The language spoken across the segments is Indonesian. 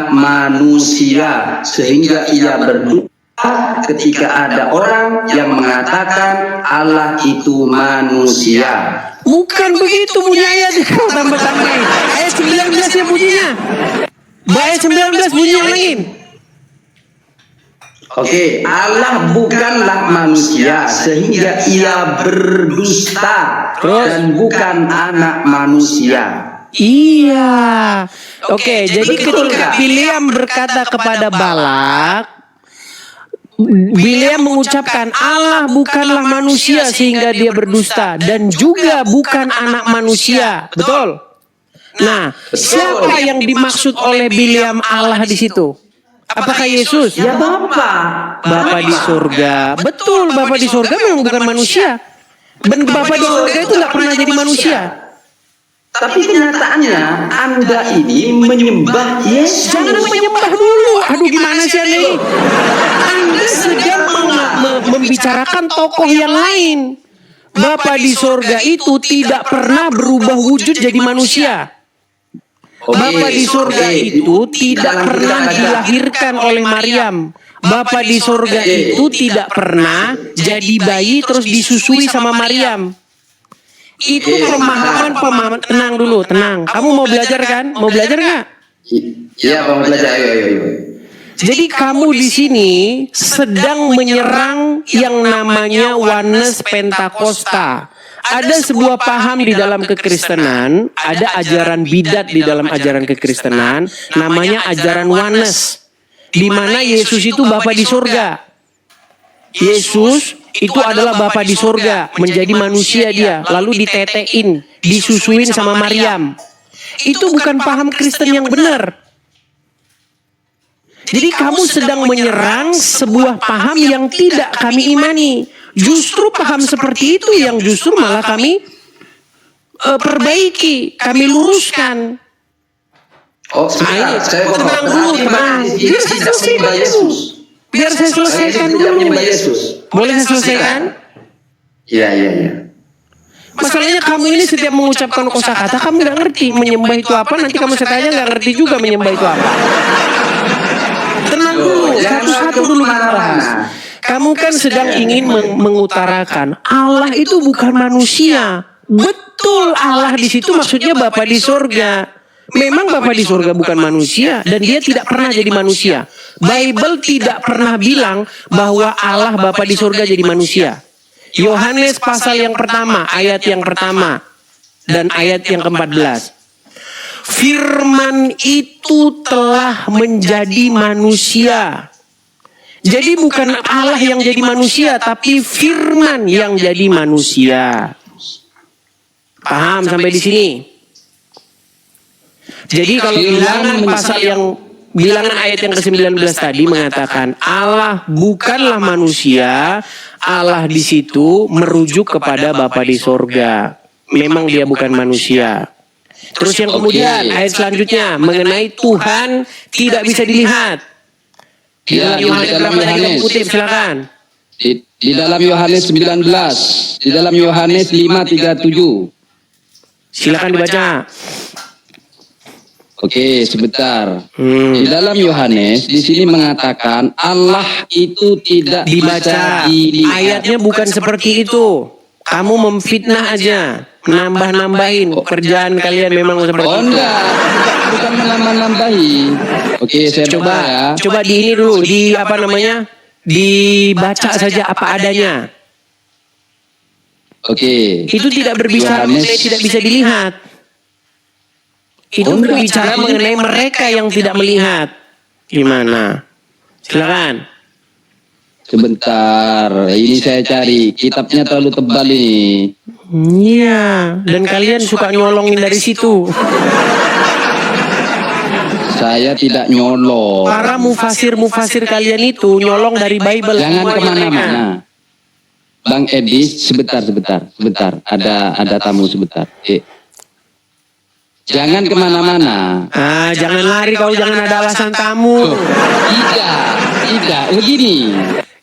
manusia sehingga ia berdusta ketika ada orang yang mengatakan Allah itu manusia. Bukan begitu bunyi ayat. Tambah-tambahin. Ayat 19 ya bunyinya. Ayat 19 bunyi yang lain. Oke, Allah bukanlah manusia sehingga ia berdusta. Dan bukan anak manusia. Iya. Oke, jadi ketika Bileam berkata kepada Balak, Bileam mengucapkan Allah bukanlah manusia sehingga dia berdusta dan juga bukan anak manusia. Betul? Nah, siapa yang dimaksud oleh Bileam Allah di situ? Apakah Yesus? Ya Bapa. Bapa di surga. Betul, Bapa di surga memang bukan manusia. Dan Bapa di surga itu nggak pernah jadi manusia. Tapi kenyataannya Anda ini menyembah Yesus. Jangan menyembah dulu. Aduh, gimana sih Anda ini? Anda sedang membicarakan tokoh yang lain. Bapa di surga itu tidak pernah berubah wujud jadi manusia. Bapa di surga itu tidak pernah dilahirkan oleh Maryam. Bapa di surga itu tidak pernah jadi bayi terus disusui sama Maryam. Itu pemahaman. Tenang dulu, tenang. Kamu mau belajar kan? Mau belajar nggak? Iya, mau belajar. Ayo. Jadi kamu di sini sedang menyerang yang namanya Oneness Pentakosta. Ada sebuah paham di dalam kekristenan, ada ajaran bidat di dalam ajaran kekristenan, namanya ajaran Oneness, di mana Yesus itu Bapa di surga. Yesus itu adalah Bapa di surga, menjadi manusia dia, lalu ditetein, disusuin sama Maryam. Itu bukan paham Kristen yang benar. Jadi kamu sedang menyerang sebuah paham yang tidak kami imani. Justru paham seperti itu yang justru malah kami perbaiki, kami luruskan. Oh, sebentar, saya tenang dulu, tenang. Biar saya selesaikan dulu. Biar saya selesaikan dulu. Boleh saya selesaikan? Iya. Masalahnya kamu ini setiap mengucapkan kosakata kamu nggak ngerti menyembah itu apa. Nanti kamu tanya nggak ngerti juga menyembah itu apa. Tenang dulu, satu-satu dulu kita bahas. Kamu kan sedang ingin mengutarakan Allah itu bukan manusia. Betul, Allah di situ maksudnya Bapa di surga. Memang Bapa di surga bukan manusia dan dia tidak pernah jadi manusia. Bible tidak pernah bilang bahwa Allah Bapa di surga jadi manusia. Yohanes pasal yang pertama, ayat yang pertama dan ayat yang ke-14. Firman itu telah menjadi manusia. Jadi bukan Allah yang jadi manusia, tapi firman yang jadi manusia. Paham sampai di sini? Jadi kalau bilangan ayat yang ke-19 tadi mengatakan Allah bukanlah manusia, Allah di situ merujuk kepada Bapa di surga. Memang dia bukan manusia. Terus yang kemudian ayat selanjutnya mengenai Tuhan tidak bisa dilihat. Di dalam Yohanes, silakan. Di dalam Yohanes 19, di dalam Yohanes 5:37. Silakan dibaca. Oke, sebentar. Di dalam Yohanes di sini mengatakan Allah itu tidak dibaca. Ayatnya bukan seperti itu. Kamu memfitnah aja, nambah-nambahin. Kerjaan kalian memang seperti itu. Enggak, bukan menambah-nambahin. Oke, saya coba di ini dulu, dibaca saja apa adanya. Oke. Itu tidak berbicara mengenai tidak bisa dilihat. Itu berbicara mengenai mereka yang tidak melihat. Gimana? Silakan. Sebentar, ini saya cari. Kitabnya terlalu tebal ini. Iya, dan kalian suka nyolongin dari situ. Saya tidak nyolong. Para mufasir kalian itu nyolong dari Bible. Jangan kemana-mana. Bang Edis, sebentar. Ada tamu sebentar. Jangan kemana-mana. Jangan lari kau, jangan ada alasan tamu. Tidak. Begini.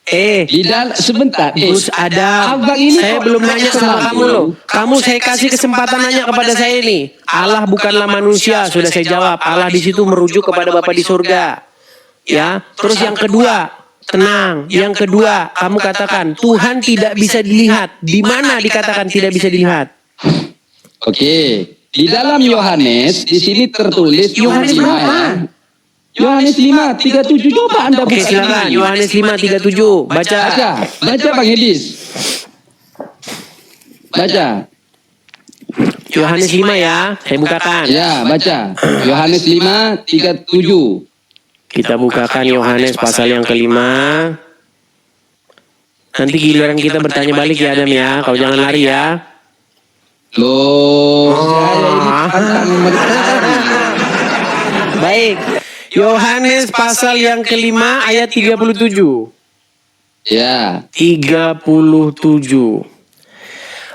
Sebentar. Gus Adam, Abang ini saya kok belum nanya sama kesal kamu loh. Kamu saya kasih kesempatan nanya kepada saya ini. Allah bukanlah manusia, sudah saya jawab. Allah di situ merujuk kepada Bapa di surga. Ya, terus yang kedua, tenang. Yang kedua, kamu katakan Tuhan tidak bisa dilihat. Di mana dikatakan tidak bisa dilihat? Oke, di dalam Yohanes di sini tertulis Yohanes berapa? Yohanes 5:37. Coba Anda Oke, buka silakan. ini. Yohanes 5:37. Baca. Baca Bang Edis. Baca. Yohanes 5 ya, saya bukakan. Ya, baca. Yohanes 5:37. Kita bukakan Yohanes pasal yang kelima. Nanti giliran kita bertanya balik ya Adam ya. Kau jangan lari ya. Loh, saya ini pantang mencari. Baik. Yohanes pasal yang kelima ayat 37. Ya, 37.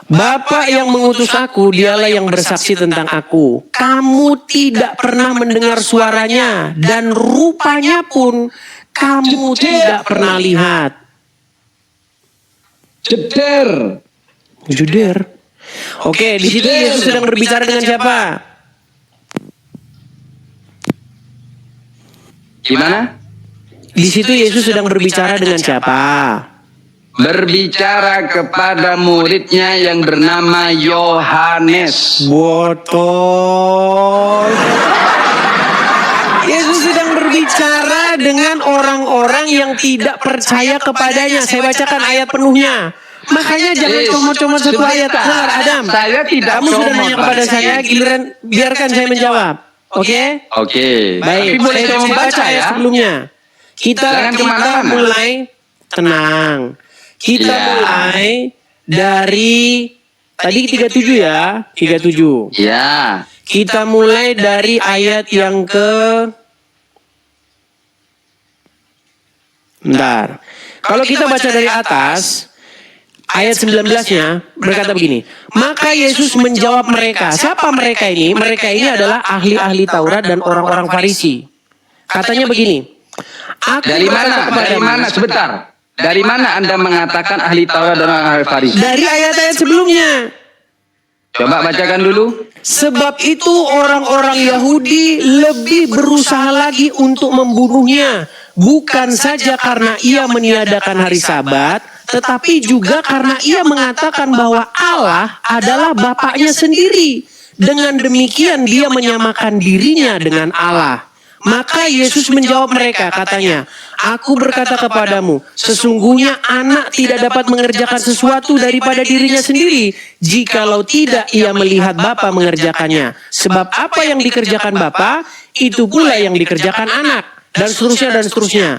Bapa yang mengutus aku, dialah yang bersaksi tentang aku. Kamu tidak pernah mendengar suaranya, dan rupanya pun kamu tidak pernah lihat. jeder. Juder. Oke, di situ Yesus sedang berbicara dengan siapa? Gimana? Di situ Yesus sedang berbicara dengan siapa? Berbicara kepada muridnya yang bernama Yohanes. Botol. Yesus sedang berbicara dengan orang-orang yang tidak percaya kepadanya. Saya bacakan ayat penuhnya. Makanya jangan comot-comot satu ayat. Dengar Adam. Saya tidak Kamu sudah comot, nanya kepada Bang. saya, giliran biarkan saya menjawab. Oke? Oke. Baik, Tapi boleh saya saya membaca baca ayat ya. sebelumnya. Kita Jangan kemana-mana. mulai tenang. Kita Ya. mulai dari tadi 37 ya, 37. Ya. Kita mulai dari ayat yang Bentar. Kalau kita baca dari atas, ayat 19-nya berkata begini. Maka Yesus menjawab mereka. Siapa mereka ini? Mereka ini adalah ahli-ahli Taurat dan orang-orang Farisi. Katanya begini. Aku Dari berkata mana? kepadamu- Dari mana? Sebentar. Dari mana Anda mengatakan ahli Taurat dan ahli Farisi? Dari ayat-ayat sebelumnya. Coba bacakan dulu. Sebab itu orang-orang Yahudi lebih berusaha lagi untuk membunuhnya. Bukan saja karena ia meniadakan hari Sabat, tetapi juga karena ia mengatakan bahwa Allah adalah Bapaknya sendiri. Dengan demikian dia menyamakan dirinya dengan Allah. Maka Yesus menjawab mereka, katanya, Aku berkata kepadamu, sesungguhnya anak tidak dapat mengerjakan sesuatu daripada dirinya sendiri, jikalau tidak ia melihat Bapa mengerjakannya. Sebab apa yang dikerjakan Bapa, itu pula yang dikerjakan anak. Dan seterusnya dan seterusnya.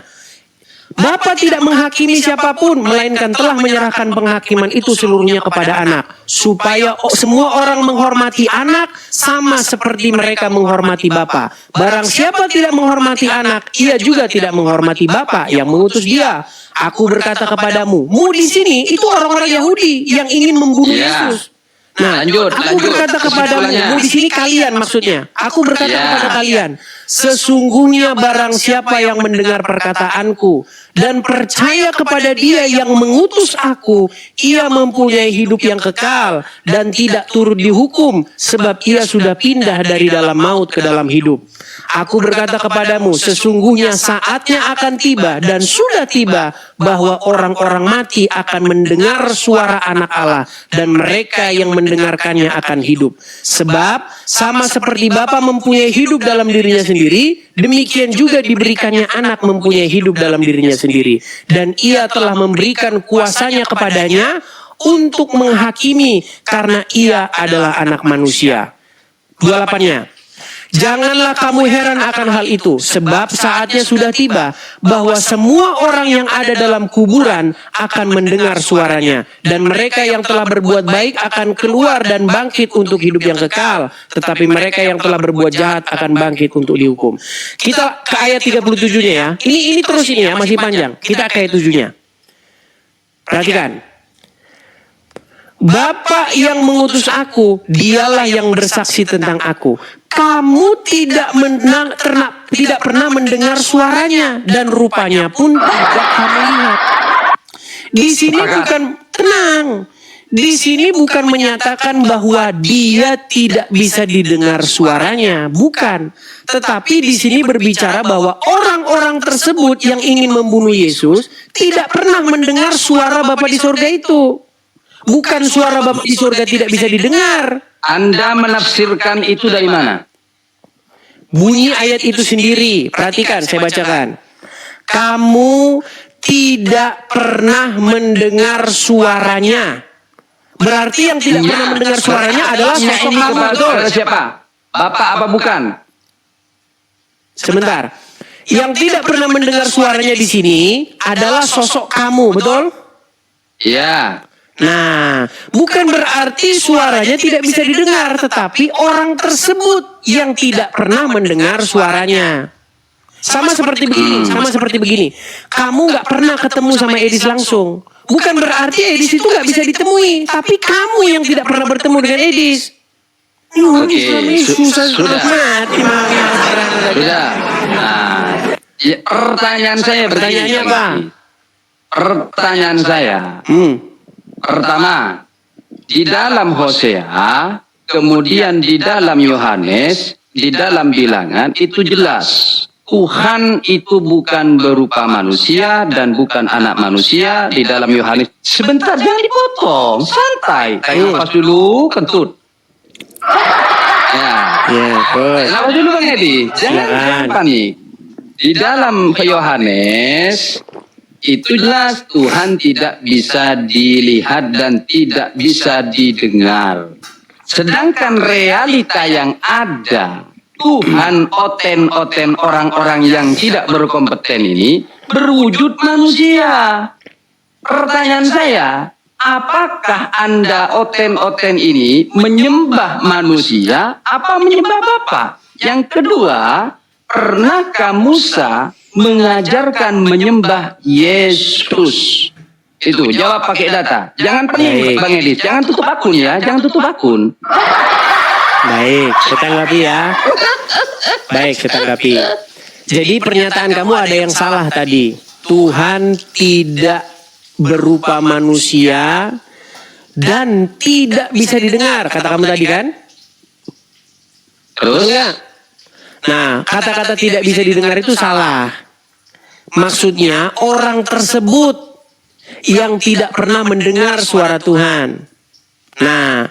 Bapa tidak menghakimi siapapun, melainkan telah menyerahkan penghakiman itu seluruhnya kepada anak. Supaya semua orang menghormati anak sama seperti mereka menghormati Bapa. Barang siapa tidak menghormati anak, ia juga tidak menghormati Bapa yang mengutus dia. Aku berkata kepadamu, di sini itu orang-orang Yahudi yang ingin membunuh Ya. Yesus. Nah, Lanjut, aku lanjut. berkata kepadamu, Kesimpulannya. di sini kalian maksudnya. Aku berkata Ya. kepada kalian, sesungguhnya barang siapa yang mendengar perkataanku dan percaya kepada Dia yang mengutus aku, ia mempunyai hidup yang kekal dan tidak turut dihukum, sebab ia sudah pindah dari dalam maut ke dalam hidup. Aku berkata kepadamu, sesungguhnya saatnya akan tiba dan sudah tiba bahwa orang-orang mati akan mendengar suara Anak Allah dan mereka yang mendengarkannya akan hidup. Sebab sama seperti Bapa mempunyai hidup dalam dirinya sendiri, demikian juga diberikannya Anak mempunyai hidup dalam dirinya sendiri. Dan ia telah memberikan kuasanya kepadanya untuk menghakimi karena ia adalah Anak manusia. 28-nya. Janganlah kamu heran akan hal itu, sebab saatnya sudah tiba bahwa semua orang yang ada dalam kuburan akan mendengar suaranya. Dan mereka yang telah berbuat baik akan keluar dan bangkit untuk hidup yang kekal. Tetapi mereka yang telah berbuat jahat akan bangkit untuk dihukum. Kita ke ayat 37-nya ya. Ini terus ini ya, masih panjang. Kita ke ayat 7-nya. Perhatikan. Bapa yang mengutus aku, dialah yang bersaksi tentang aku. Kamu tidak pernah mendengar suaranya dan rupanya pun tidak kamu lihat. Di sini bukan tenang. Di sini bukan menyatakan bahwa dia tidak bisa didengar suaranya, bukan. Tetapi di sini berbicara bahwa orang-orang tersebut yang ingin membunuh Yesus tidak pernah mendengar suara Bapa di surga itu. Bukan suara Bapa di surga tidak bisa didengar. Anda menafsirkan itu dari mana? Bunyi ayat itu sendiri. Perhatikan, saya bacakan. Kamu tidak pernah mendengar suaranya. Berarti yang tidak pernah mendengar suaranya adalah sosok kamu, betul? Siapa? Bapak apa bukan? Sebentar. Yang tidak pernah mendengar suaranya di sini adalah sosok kamu, betul? Iya. Nah, bukan berarti suaranya tidak bisa didengar, tetapi orang tersebut yang tidak pernah mendengar suaranya. Sama seperti begini. Kamu nggak pernah ketemu sama Edis langsung. Bukan berarti Edis itu nggak bisa ditemui, tapi kamu yang tidak pernah bertemu dengan Edis. Susah mati. Sudah. Nah, ya, pertanyaan saya begini. Pertanyaannya apa? Pertanyaan saya. Pertama, di dalam Hosea, kemudian di dalam Yohanes, di dalam Bilangan itu jelas. Tuhan itu bukan berupa manusia dan bukan anak manusia di dalam Yohanes. Sebentar, jangan dipotong, santai. Tarik nafas dulu, kentut. Ya, nafas dulu Bang Edi. Jangan panik. Di dalam Yohanes itu jelas Tuhan tidak bisa dilihat dan tidak bisa didengar. Sedangkan realita yang ada, Tuhan oten-oten orang-orang yang tidak berkompeten ini berwujud manusia. Pertanyaan saya, apakah Anda oten-oten ini menyembah manusia apa menyembah Bapa? Yang kedua, pernahkah Musa mengajarkan menyembah Yesus? Itu jawab pakai data. Jangan pening Bang Edis, jangan tutup akun ya, jangan tutup akun. Baik, saya tanggapi ya. Baik, saya tanggapi. Jadi pernyataan kamu ada yang salah tadi. Tuhan tidak berupa manusia dan tidak bisa didengar. Kata kamu tadi kan? Terus? Enggak. Nah, kata-kata tidak bisa didengar itu salah. Maksudnya orang tersebut yang tidak pernah mendengar suara Tuhan. Nah,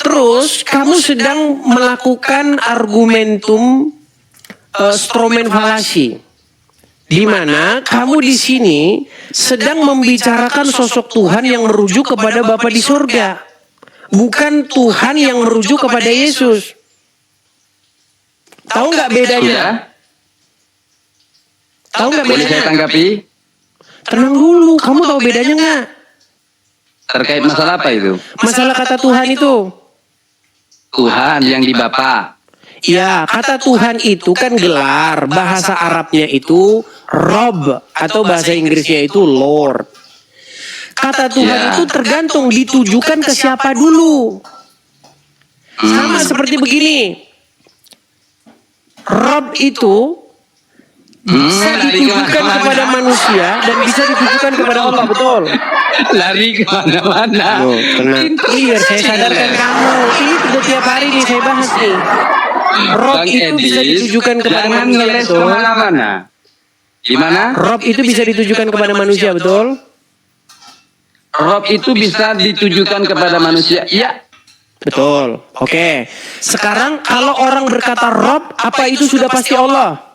terus kamu sedang melakukan argumentum stromen falasi, di mana kamu di sini sedang membicarakan sosok Tuhan yang merujuk kepada Bapa di surga, bukan Tuhan yang merujuk kepada Yesus. Tahu nggak bedanya? Tahu nggak Boleh bedanya? saya tanggapi? Tenang dulu, kamu tahu bedanya nggak? Terkait masalah apa itu? Masalah kata Tuhan itu. Tuhan yang di Bapa. Ya, kata Tuhan itu kan gelar. Bahasa Arabnya itu Rob atau bahasa Inggrisnya itu Lord. Kata Tuhan itu tergantung ditujukan ke siapa dulu. Sama seperti begini. Rob itu bisa ditujukan kepada manusia dan bisa ditujukan kepada Allah, betul? Lari kemana-mana. Loh, tenang. Iya, saya sadarkan kamu. Ini sudah tiap hari nih saya bahas nih. Rob Bang itu bisa Edis, ditujukan kepada jangan manusia, ngeles betul? kemana-mana. Gimana? Rob itu bisa ditujukan kepada manusia, betul? Rob itu bisa ditujukan kepada manusia. Iya. Betul. Oke. Sekarang kalau orang berkata Rob, apa itu sudah pasti Allah?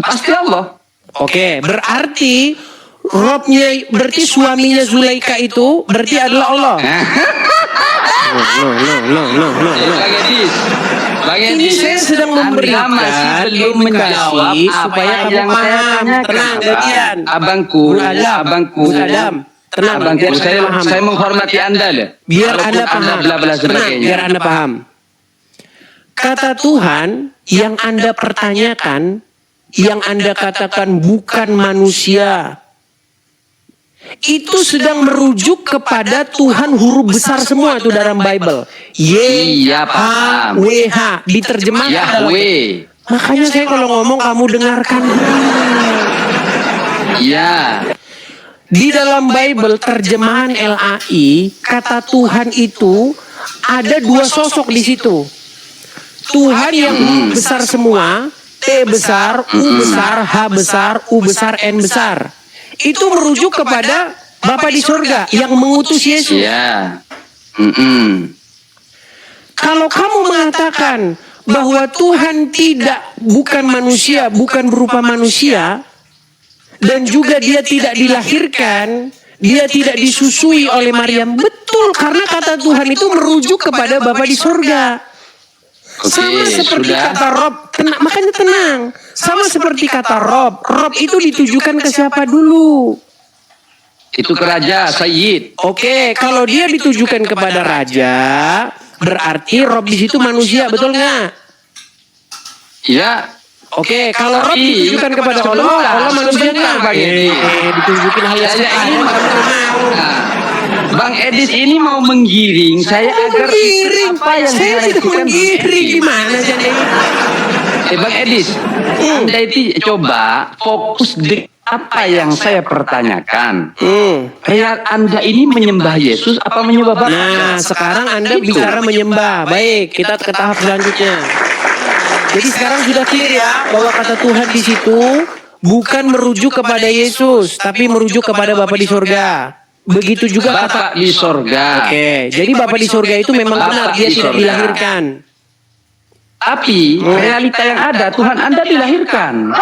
Pasti Allah. Oke, berarti Robnya, berarti suaminya Zulaika itu berarti adalah Allah. No. Bang Edis. Bang Ini Edis, saya sedang Anda memberikan masih belum menjawab edukasi apa supaya kamu yang saya paham. tanyakan. Tenang, gantian. Abangku, Bu Adam, abangku. Bu Adam, tenang, Abangku, biar saya paham. saya menghormati Anda loh. Biar Walaupun Anda paham. bla-bla Tenang, sebagainya. biar Anda paham. Kata Tuhan yang Anda pertanyakan, yang Anda katakan bukan manusia, itu sedang merujuk kepada Tuhan huruf besar semua itu dalam Bible. Iya, paham. YHWH diterjemahkan dalam. Yahweh. Makanya saya kalau ngomong kamu dengarkan dulu. Ya. Di dalam Bible terjemahan LAI, kata Tuhan itu ada dua sosok di situ. Tuhan yang besar semua, T besar, U besar, H besar, U besar, N besar. Itu merujuk kepada Bapa di surga yang mengutus Yesus. Ya. Kalau kamu mengatakan bahwa Tuhan bukan manusia, bukan berupa manusia, dan juga dia tidak dilahirkan, dia tidak disusui oleh Maryam. Betul, karena kata Tuhan itu merujuk kepada Bapa di surga. Sama seperti kata Rob, makanya tenang. Sama seperti kata Rob itu ditujukan ke siapa dulu? Itu ke raja, Sayyid. Oke, kalau dia ditujukan kepada raja, berarti Rob di situ manusia, betul nggak? Ya. Oke, kalau Rob ditujukan kepada Allah manusia nggak? Ditunjukin hal yang Bang Edis ini mau menggiring saya agar apa yang saya tidak menggiring, gimana jadi? Bang Edis, Anda itu coba fokus di apa yang saya pertanyakan. Kayak Anda ini menyembah Yesus apa menyembah Bapa? Nah, sekarang Anda bicara menyembah. Baik, kita ke tahap selanjutnya. Jadi sekarang sudah clear ya bahwa kata Tuhan di situ bukan merujuk kepada Yesus, tapi merujuk kepada Bapa di surga. Begitu juga Bapa di surga. Oke, jadi Bapa di surga itu memang benar dia tidak dilahirkan. Tapi realita yang ada Tuhan Anda dilahirkan.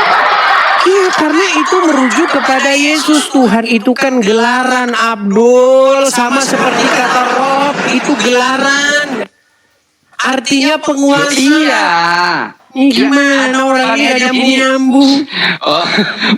Iya, karena itu merujuk kepada Yesus. Tuhan itu kan gelaran, Abdul, sama seperti kata Rob, itu gelaran. Artinya penguasa. Iya. Gimana orang ini gak nyambung-nyambung? Oh,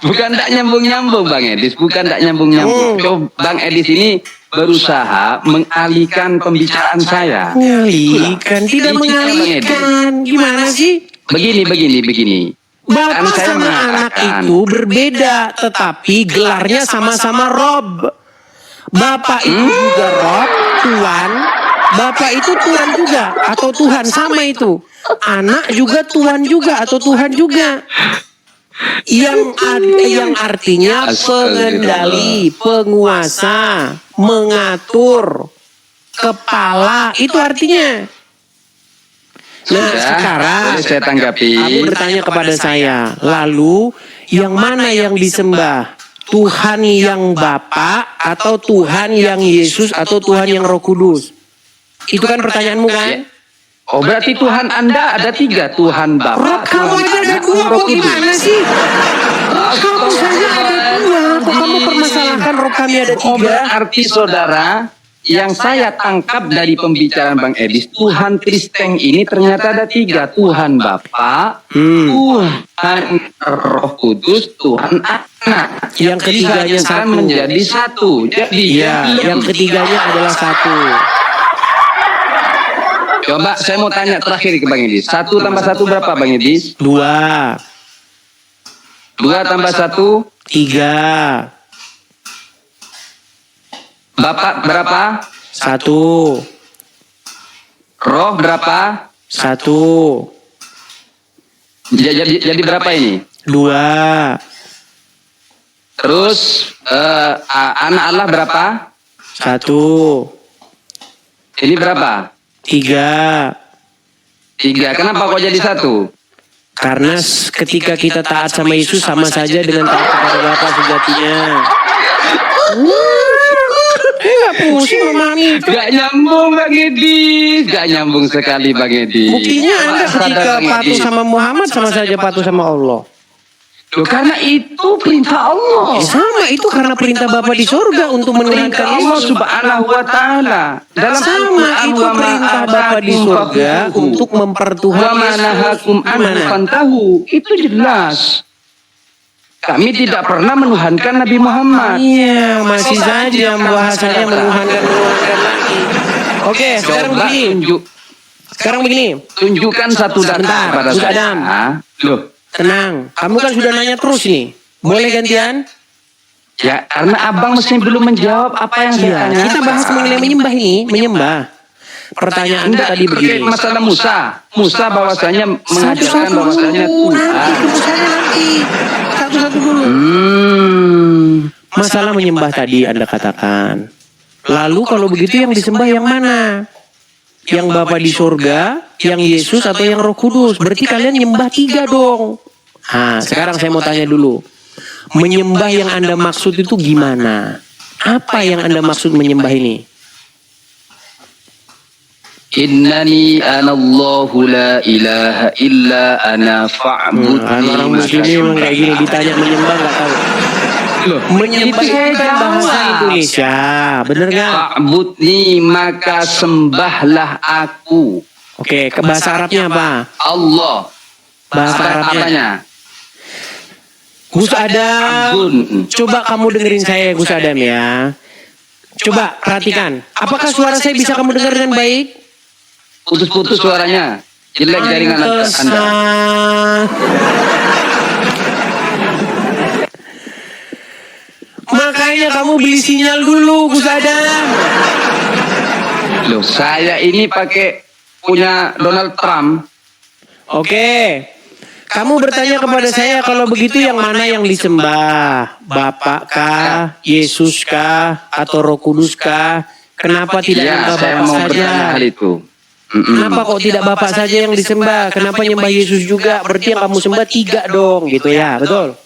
bukan tak nyambung-nyambung Bang Edis, bukan tak nyambung-nyambung. Coba Bang Edis ini berusaha mengalihkan pembicaraan saya. Mengalihkan, tidak mengalihkan. Gimana sih? Begini. Bapak sama anak itu berbeda, tetapi gelarnya sama-sama Rob. Bapak itu juga Rob, Tuhan. Bapak itu Tuhan juga, atau Tuhan sama itu. Anak juga Tuhan juga, atau Tuhan juga. Yang artinya pengendali, penguasa, mengatur, kepala, itu artinya. Nah, sekarang saya tanggapi. Kamu bertanya kepada saya, lalu yang mana yang disembah? Tuhan yang Bapa atau Tuhan yang Yesus atau Tuhan yang Roh Kudus? Itu kan pertanyaanmu kan? Oh, berarti Tuhan Anda ada 3, Tuhan Bapa. Roh kamu aja ada 2, kok gimana sih? Roh kamu saja ada 2, kok kamu permasalahkan roh kami ada 3? Oh, berarti saudara, yang saya tangkap dari pembicaraan Bang Edis, Tuhan Kristen ini ternyata ada 3. Tuhan Bapa, Tuhan Roh Kudus, Tuhan Anak. Yang ketiganya satu. Menjadi 1. Jadi, yang ketiganya adalah 1. Coba saya mau tanya terakhir ke Bang Edis. 1 tambah 1 berapa Bang Edis? 2. 2 tambah 1? 3. Bapak berapa? 1. Roh berapa? 1. Jadi berapa ini? 2. Terus anak Allah berapa? 1. Ini berapa? 3. 3. Kenapa kok jadi 1? Karena ketika kita taat sama Yesus sama saja dengan taat kepada Bapa sejatinya. Gak pusing memahami itu. Gak nyambung Bang Edis. Gak nyambung sekali Bang Edis. Buktinya Anda ketika patuh sama Muhammad sama saja patuh sama Allah. Loh, karena itu perintah Allah. Sama, itu karena perintah Bapa di surga untuk menurunkan Allah Yesus. Subhanahu wa ta'ala. Dalam Sama, itu perintah Bapa di surga untuk mempertuhan wa manahakum anhu fantahu. Itu jelas. Kami tidak pernah menuhankan Nabi Muhammad. Iya, masih saja bahasanya menuhankan lagi. Oke, sekarang begini. Tunjukkan satu data Sebentar, kepada Ustaz saya. Adam. Loh, Tenang, kamu kan sudah nanya terus nih. Boleh gantian? ya karena abang mesti belum menjawab apa yang saya Iya, tanya. kita bahas mengenai menyembah ini, menyembah. Pertanyaan Anda tadi terkait begini. masalah Musa. Musa bahwasanya mengajarkan bahwasanya Nanti Tuhan. keputusannya nanti. satu-satu dulu. Masalah menyembah tadi Anda katakan. Lalu kalau begitu yang disembah yang mana? Yang Bapa di surga, yang Yesus atau yang Roh Kudus? Berarti kalian nyembah 3 dong. Nah, sekarang saya mau tanya dulu. Menyembah yang Anda maksud itu gimana? Apa yang Anda maksud menyembah ini? Innani anallahu la ilaha illa ana fa'budni. Orang muslim memang kayak gini, ditanya menyembah nggak tahu. Menyembah itu kan bahasa Indonesia, bener nggak? Fa'budni maka sembahlah aku. Oke, ke bahasa Arabnya apa? Allah. Bahasa Arabnya. Gus Adam, coba kamu dengerin saya Gus Adam ya. Coba perhatikan, apakah suara saya bisa kamu dengar dengan baik? Putus-putus suaranya. Jelek jaringan Anda. Makanya kamu beli sinyal dulu Gus Adam. Loh, saya ini pakai punya Donald Trump. Oke. Kamu bertanya kepada saya kalau begitu yang mana yang disembah? Bapak kah, Yesus kah, atau Roh Kudus kah? Kenapa tidak Ya, nyembah saya Bapak mau saja? bertanya hal itu. Kenapa kok tidak Bapak saja yang disembah? Kenapa nyembah Yesus juga? Berarti yang kamu sembah 3 dong, gitu ya, betul?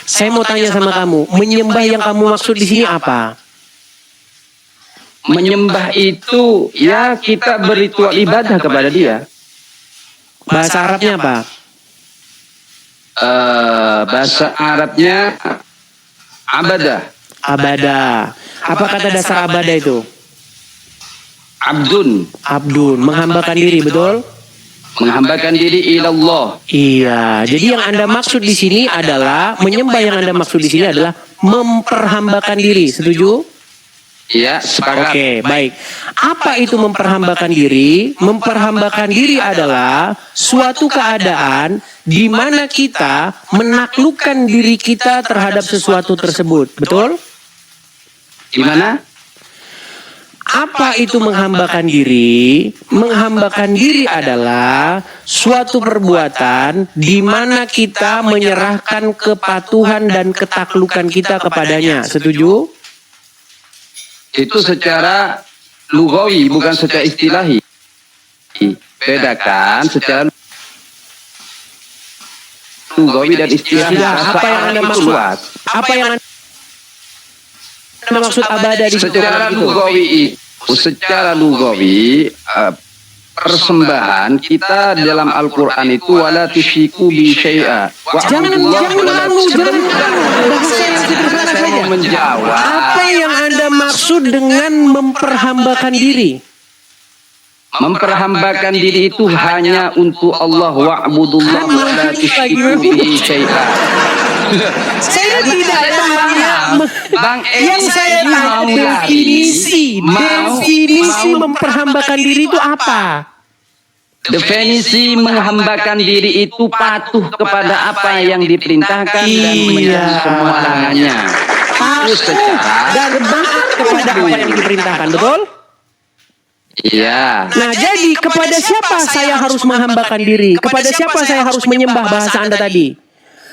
Saya mau tanya sama kamu, menyembah yang kamu maksud di sini apa? Menyembah itu ya kita berritual ibadah kepada dia. Bahasa Arabnya apa? Bahasa Arabnya abadah. Abadah. Apa kata dasar abadah itu? Abdun. Abdun, menghambakan diri, betul? Menghambakan diri ilallah. Iya, jadi yang Anda maksud di sini adalah menyembah, yang Anda maksud di sini adalah memperhambakan diri. Setuju? Ya, sepakat. Oke, baik. Apa itu memperhambakan diri? Memperhambakan diri adalah suatu keadaan di mana kita menaklukkan diri kita terhadap sesuatu tersebut. Betul? Gimana? Apa itu menghambakan diri? Menghambakan diri adalah suatu perbuatan di mana kita menyerahkan kepatuhan dan ketaklukan kita kepadanya. Setuju? Itu secara lugawi, bukan secara istilahi. Bedakan secara lugawi dan istilahi. Sudah, apa yang Anda maksud? Apa yang Anda maksud abadah di situ? Secara lugawi, persembahan kita dalam Al-Quran itu wala tusyriku bi syai'a. Jangan menjawab. Apa yang Anda maksud dengan memperhambakan diri? Memperhambakan diri itu hanya untuk Allah, wa'budullah wa la tusyriku bihi syai'a. Saya tidak tanya. Bang Yang saya tanya definisi memperhambakan diri itu apa? Definisi menghambakan diri itu patuh kepada apa yang diperintahkan dan menjauhi semua larangannya. Dan taat kepada apa yang diperintahkan, betul? Iya. Nah, jadi kepada siapa saya harus menghambakan diri? Kepada siapa saya harus menyembah bahasa Anda tadi?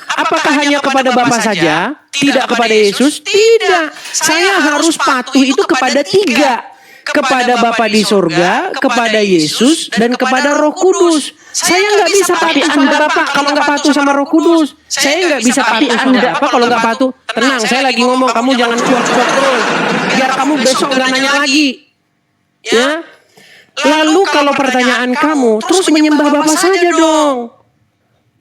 Apakah hanya kepada Bapa saja? Tidak kepada Yesus? Tidak. Saya harus patuh itu kepada 3. Kepada Bapa di surga, kepada Yesus, dan kepada Roh Kudus. Saya nggak bisa patuh sama Bapak kalau nggak patuh sama Roh Kudus. Saya nggak bisa patuh sama Bapak kalau nggak patuh. Tenang, saya lagi ngomong, kamu jangan cuak-cuak terus. Biar kamu besok nggak nanya lagi. Ya. Lalu kalau pertanyaan kamu, terus menyembah Bapak saja dong.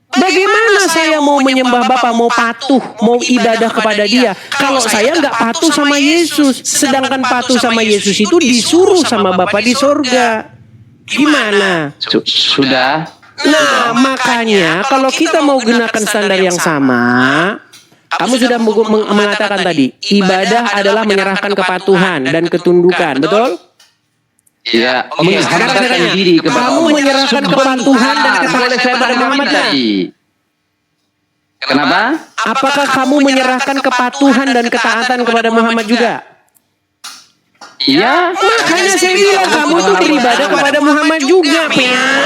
Bagaimana saya mau menyembah Bapa, mau patuh, mau ibadah kepada Dia, kalau saya nggak patuh sama Yesus, sedangkan patuh sama Yesus itu disuruh sama Bapa di surga. Gimana? Sudah. Nah, makanya kalau kita mau gunakan standar yang sama, kamu sudah mengatakan tadi, ibadah adalah menyerahkan kepatuhan dan ketundukan, betul? Iya, Sekarang saya tanya, kamu menyerahkan kepatuhan dan ketaatan kepada Muhammad tadi. Kenapa? Apakah kamu menyerahkan kepatuhan dan ketaatan kepada Muhammad juga? Iya. Makanya saya bilang kamu tuh beribadah kepada Muhammad juga, Pian.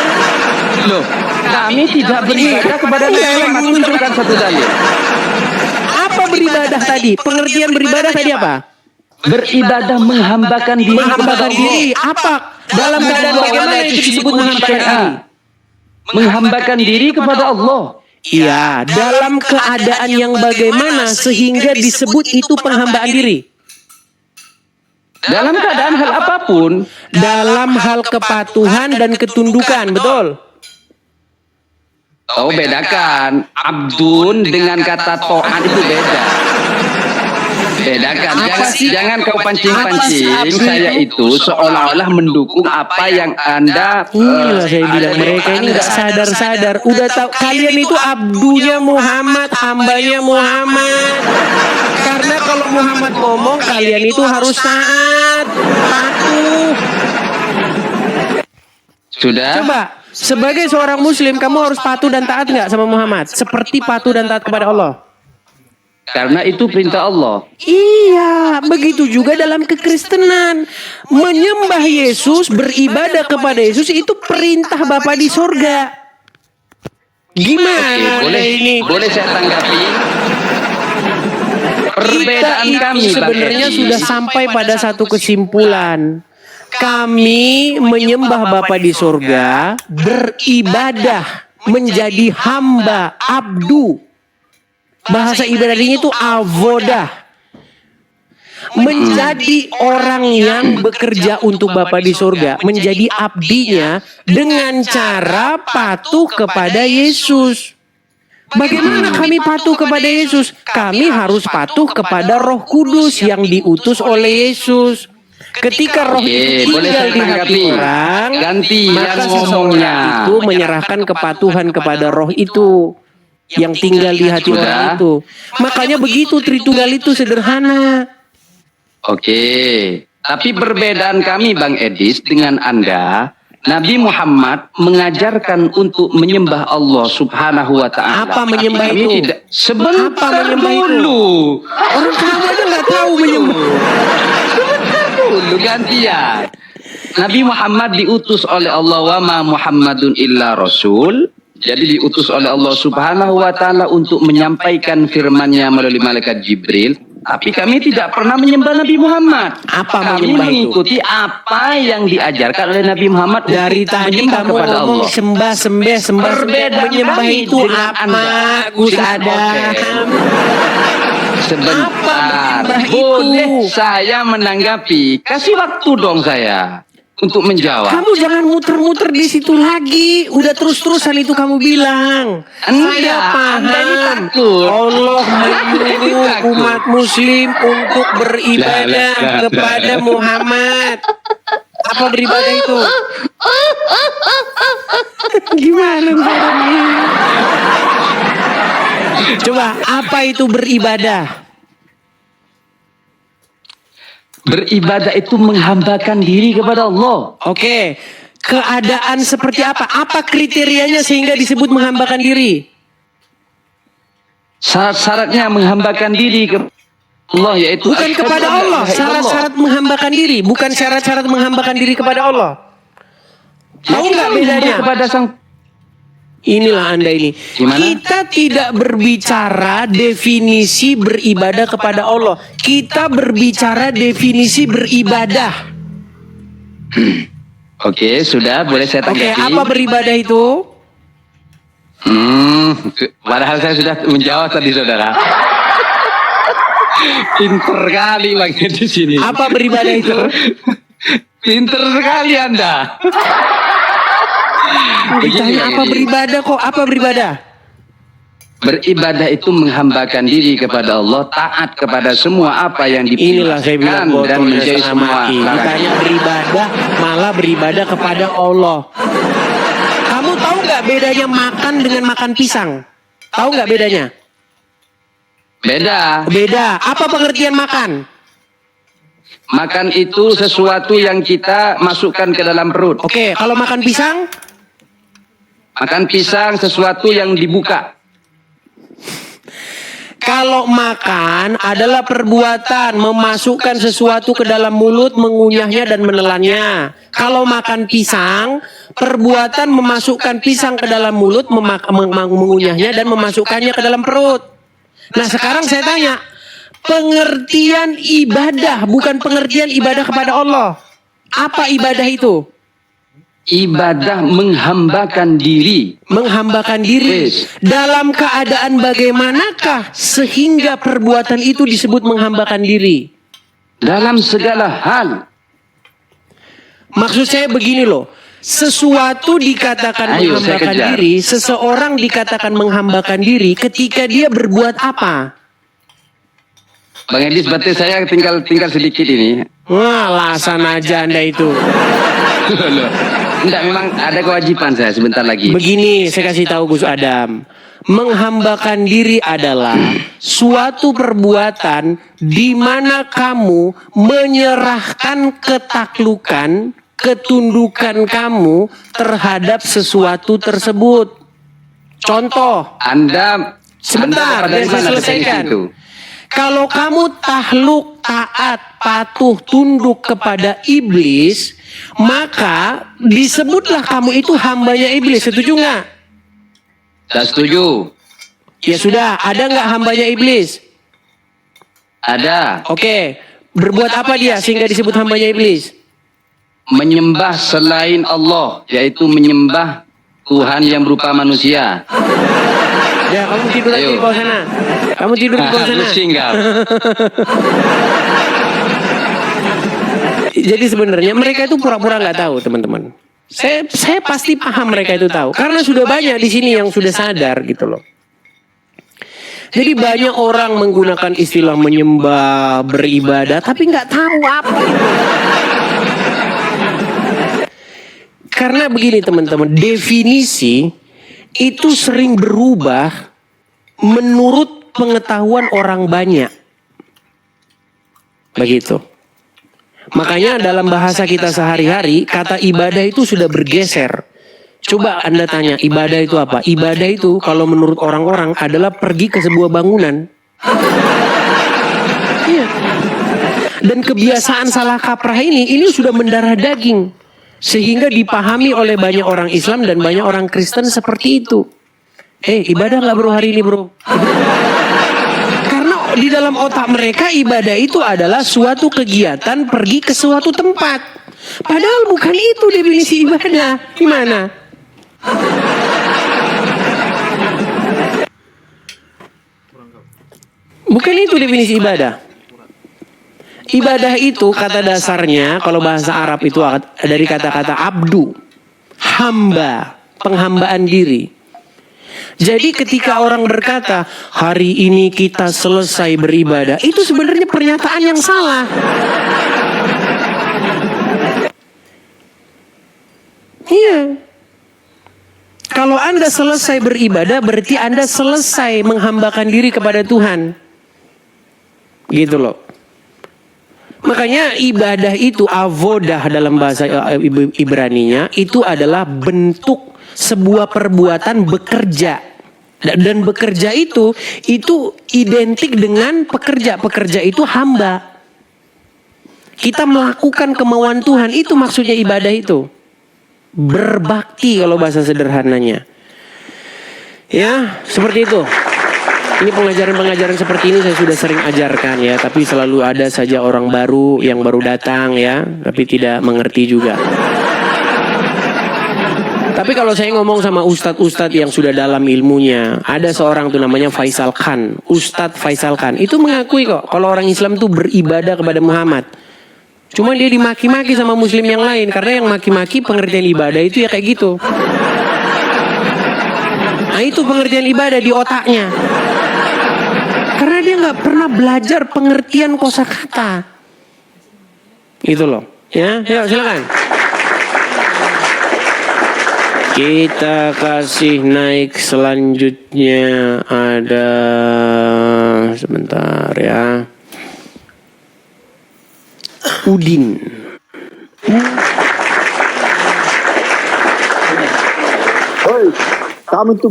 Loh, Kami tidak beribadah kepada Muhammad. Tunjukkan satu dalil. Apa beribadah tadi? Pengertian beribadah tadi apa? Beribadah menghambakan diri kepada Menghambakan Allah. diri. Apa? Dalam keadaan bagaimana itu disebut menghambakan diri? Menghambakan diri kepada Allah. Iya, dalam keadaan yang bagaimana sehingga disebut itu penghambaan diri? Dalam keadaan hal apapun. Dalam hal kepatuhan dan ketundukan, betul? Tahu bedakan abdun dengan kata to'at itu beda. Bedakan. Jangan kau pancing-pancing saya itu seolah-olah mendukung apa yang Anda Inilah saya bilang mereka ini nggak sadar-sadar. Udah tahu kalian itu abdunya Muhammad, hambanya Muhammad. Karena kalau Muhammad ngomong kalian itu harus taat, patuh. Sudah? Coba sebagai seorang Muslim kamu harus patuh dan taat nggak sama Muhammad? Seperti patuh dan taat kepada Allah. Karena itu perintah Allah. Iya, begitu juga dalam kekristenan. Menyembah Yesus, beribadah kepada Yesus itu perintah Bapa di sorga. Gimana ini? Boleh saya tanggapi? Kita Perbedaan itu kami sebenarnya Bang Edi. sudah sampai pada satu kesimpulan. Kami menyembah Bapa di sorga, beribadah, menjadi hamba, abdu. Bahasa ibadahnya itu avodah. Menjadi orang yang bekerja untuk Bapa di sorga, menjadi abdinya dengan cara patuh kepada Yesus. Bagaimana kami patuh kepada Yesus? Kami harus patuh kepada Roh Kudus yang diutus oleh Yesus. Ketika roh Oke, itu boleh tinggal saya di hati tanggapi. orang, Ganti maka yang seseorang ngomongnya. itu menyerahkan kepatuhan kepada roh itu yang tinggal di hati Sudah. orang itu. Makanya begitu Tritunggal itu sederhana. Oke. Tapi perbedaan kami Bang Edis dengan Anda, Nabi Muhammad mengajarkan untuk menyembah Allah Subhanahu wa taala. Apa menyembah Kami itu? tidak. Sebentar Apa menyembah itu? dulu. Orang kamu aja nggak tahu menyembah. Sebentar dulu gantian. Nabi Muhammad diutus oleh Allah, wa ma Muhammadun illa rasul. Jadi diutus oleh Allah Subhanahu wa taala untuk menyampaikan firman-Nya melalui malaikat Jibril. Tapi kami tidak pernah menyembah Nabi Muhammad. Apa Kami menyembah itu? mengikuti apa yang diajarkan oleh Nabi Muhammad Dari untuk tadi menyembah kamu kepada ngomong Allah. sembah, sembah. Perbedaan Menyembah kami itu dengan apa? Anda. Gus Oke. Adam. Sebentar, Apa menyembah boleh itu? saya menanggapi? Kasih waktu dong saya untuk menjawab. Kamu jangan muter-muter di situ lagi. Udah terus-terusan itu kamu bilang. Saya Anda ini paham. takut. Allah Anda ini menyuruh takut. umat muslim untuk beribadah Lah. kepada Muhammad. Apa beribadah itu? Gimana caranya? Coba, apa itu beribadah? Beribadah itu menghambakan diri kepada Allah. Oke, keadaan seperti apa? Apa kriterianya sehingga disebut menghambakan diri? Syarat-syaratnya menghambakan diri kepada Allah yaitu Bukan kepada Allah. Syarat-syarat menghambakan diri, bukan syarat-syarat menghambakan diri kepada Allah. Tahu nggak bedanya? Kepada sang Inilah Anda ini. Gimana? Kita tidak berbicara definisi beribadah kepada Allah. Kita berbicara definisi beribadah. Oke, sudah boleh saya Oke, tanggapi. apa beribadah itu? Padahal saya sudah menjawab tadi saudara. Pinter kali Bang di sini. Apa beribadah itu? Pinter sekali Anda. Ditanya apa beribadah kok? Apa beribadah? Beribadah itu menghambakan diri kepada Allah, taat kepada semua apa yang Inilah saya bilang diperintahkan dan botolnya menjauhi setengah semua mati. larangan. Ditanya beribadah, malah beribadah kepada Allah. Kamu tahu nggak bedanya makan dengan makan pisang? Tahu nggak bedanya? Beda. Beda. Apa pengertian makan? Makan itu sesuatu yang kita masukkan ke dalam perut. Oke, kalau makan pisang? Makan pisang sesuatu yang dibuka. Kalau makan adalah perbuatan memasukkan sesuatu ke dalam mulut, mengunyahnya dan menelannya. Kalau makan pisang, perbuatan memasukkan pisang ke dalam mulut, mengunyahnya dan memasukkannya ke dalam perut. Nah sekarang saya tanya, pengertian ibadah bukan pengertian ibadah kepada Allah. Apa ibadah itu? Ibadah menghambakan diri. Menghambakan diri. Yes. Dalam keadaan bagaimanakah sehingga perbuatan itu disebut menghambakan diri? Dalam segala hal. Maksud saya begini loh. Sesuatu dikatakan Ayo, saya menghambakan kejar. diri, seseorang dikatakan menghambakan diri ketika dia berbuat apa? Bang Edis, berarti saya tinggal sedikit ini. Wah, alasan aja Anda itu. Enggak, memang ada kewajiban saya sebentar lagi. Begini, saya kasih tahu Gus Adam. Menghambakan diri adalah suatu perbuatan di mana kamu menyerahkan ketaklukan, ketundukan kamu terhadap sesuatu tersebut. Contoh, Anda sebentar, Anda biar saya dari mana selesaikan. definisi itu? Kalau kamu takluk, taat, patuh, tunduk kepada iblis, maka disebutlah kamu itu hambanya iblis. Setuju nggak? Tidak setuju. Ya sudah, ada nggak hambanya iblis? Ada. Oke, berbuat apa dia sehingga disebut hambanya iblis? Menyembah selain Allah, yaitu menyembah Tuhan yang berupa manusia. Ya, kamu tidur lagi Ayo. di bawah sana. Kamu tidur di bawah sana. Pusing kau. Jadi sebenarnya mereka itu pura-pura nggak tahu, teman-teman. Saya pasti paham mereka itu tahu, karena sudah banyak di sini yang sudah sadar gitu loh. Jadi banyak orang menggunakan istilah menyembah, beribadah, tapi nggak tahu apa itu. Karena begini teman-teman, definisi itu sering berubah menurut pengetahuan orang banyak. Begitu. Makanya dalam bahasa kita sehari-hari, kata ibadah itu sudah bergeser. Coba Anda tanya, ibadah itu apa? Ibadah itu kalau menurut orang-orang adalah pergi ke sebuah bangunan. Iya. Dan kebiasaan salah kaprah ini sudah mendarah daging. Sehingga dipahami oleh banyak orang Islam dan banyak orang Kristen seperti itu. Ibadah nggak bro hari ini bro? Karena di dalam otak mereka ibadah itu adalah suatu kegiatan pergi ke suatu tempat. Padahal bukan itu definisi ibadah. Gimana? Bukan itu definisi ibadah. Ibadah itu kata dasarnya kalau bahasa Arab itu dari kata-kata abdu, hamba, penghambaan diri. Jadi ketika orang berkata hari ini kita selesai beribadah, itu sebenarnya pernyataan yang salah. Iya. Kalau Anda selesai beribadah berarti Anda selesai menghambakan diri kepada Tuhan. Gitu loh. Makanya ibadah itu avodah dalam bahasa Ibraninya itu adalah bentuk sebuah perbuatan bekerja. Dan bekerja itu identik dengan pekerja. Pekerja itu hamba. Kita melakukan kemauan Tuhan, itu maksudnya ibadah itu. Berbakti kalau bahasa sederhananya. Ya, seperti itu. Ini pengajaran-pengajaran seperti ini saya sudah sering ajarkan ya, tapi selalu ada saja orang baru yang baru datang ya, tapi tidak mengerti juga. Tapi kalau saya ngomong sama ustadz-ustadz yang sudah dalam ilmunya, ada seorang tuh namanya Faisal Khan, Ustadz Faisal Khan, itu mengakui kok kalau orang Islam tuh beribadah kepada Muhammad. Cuma dia dimaki-maki sama muslim yang lain, karena yang maki-maki pengertian ibadah itu ya kayak gitu. Nah itu pengertian ibadah di otaknya. Karena dia nggak pernah belajar pengertian kosakata. Gitu loh. Ya, yuk silakan. Kita kasih naik selanjutnya ada sebentar ya. Udin. Hoi, kamu itu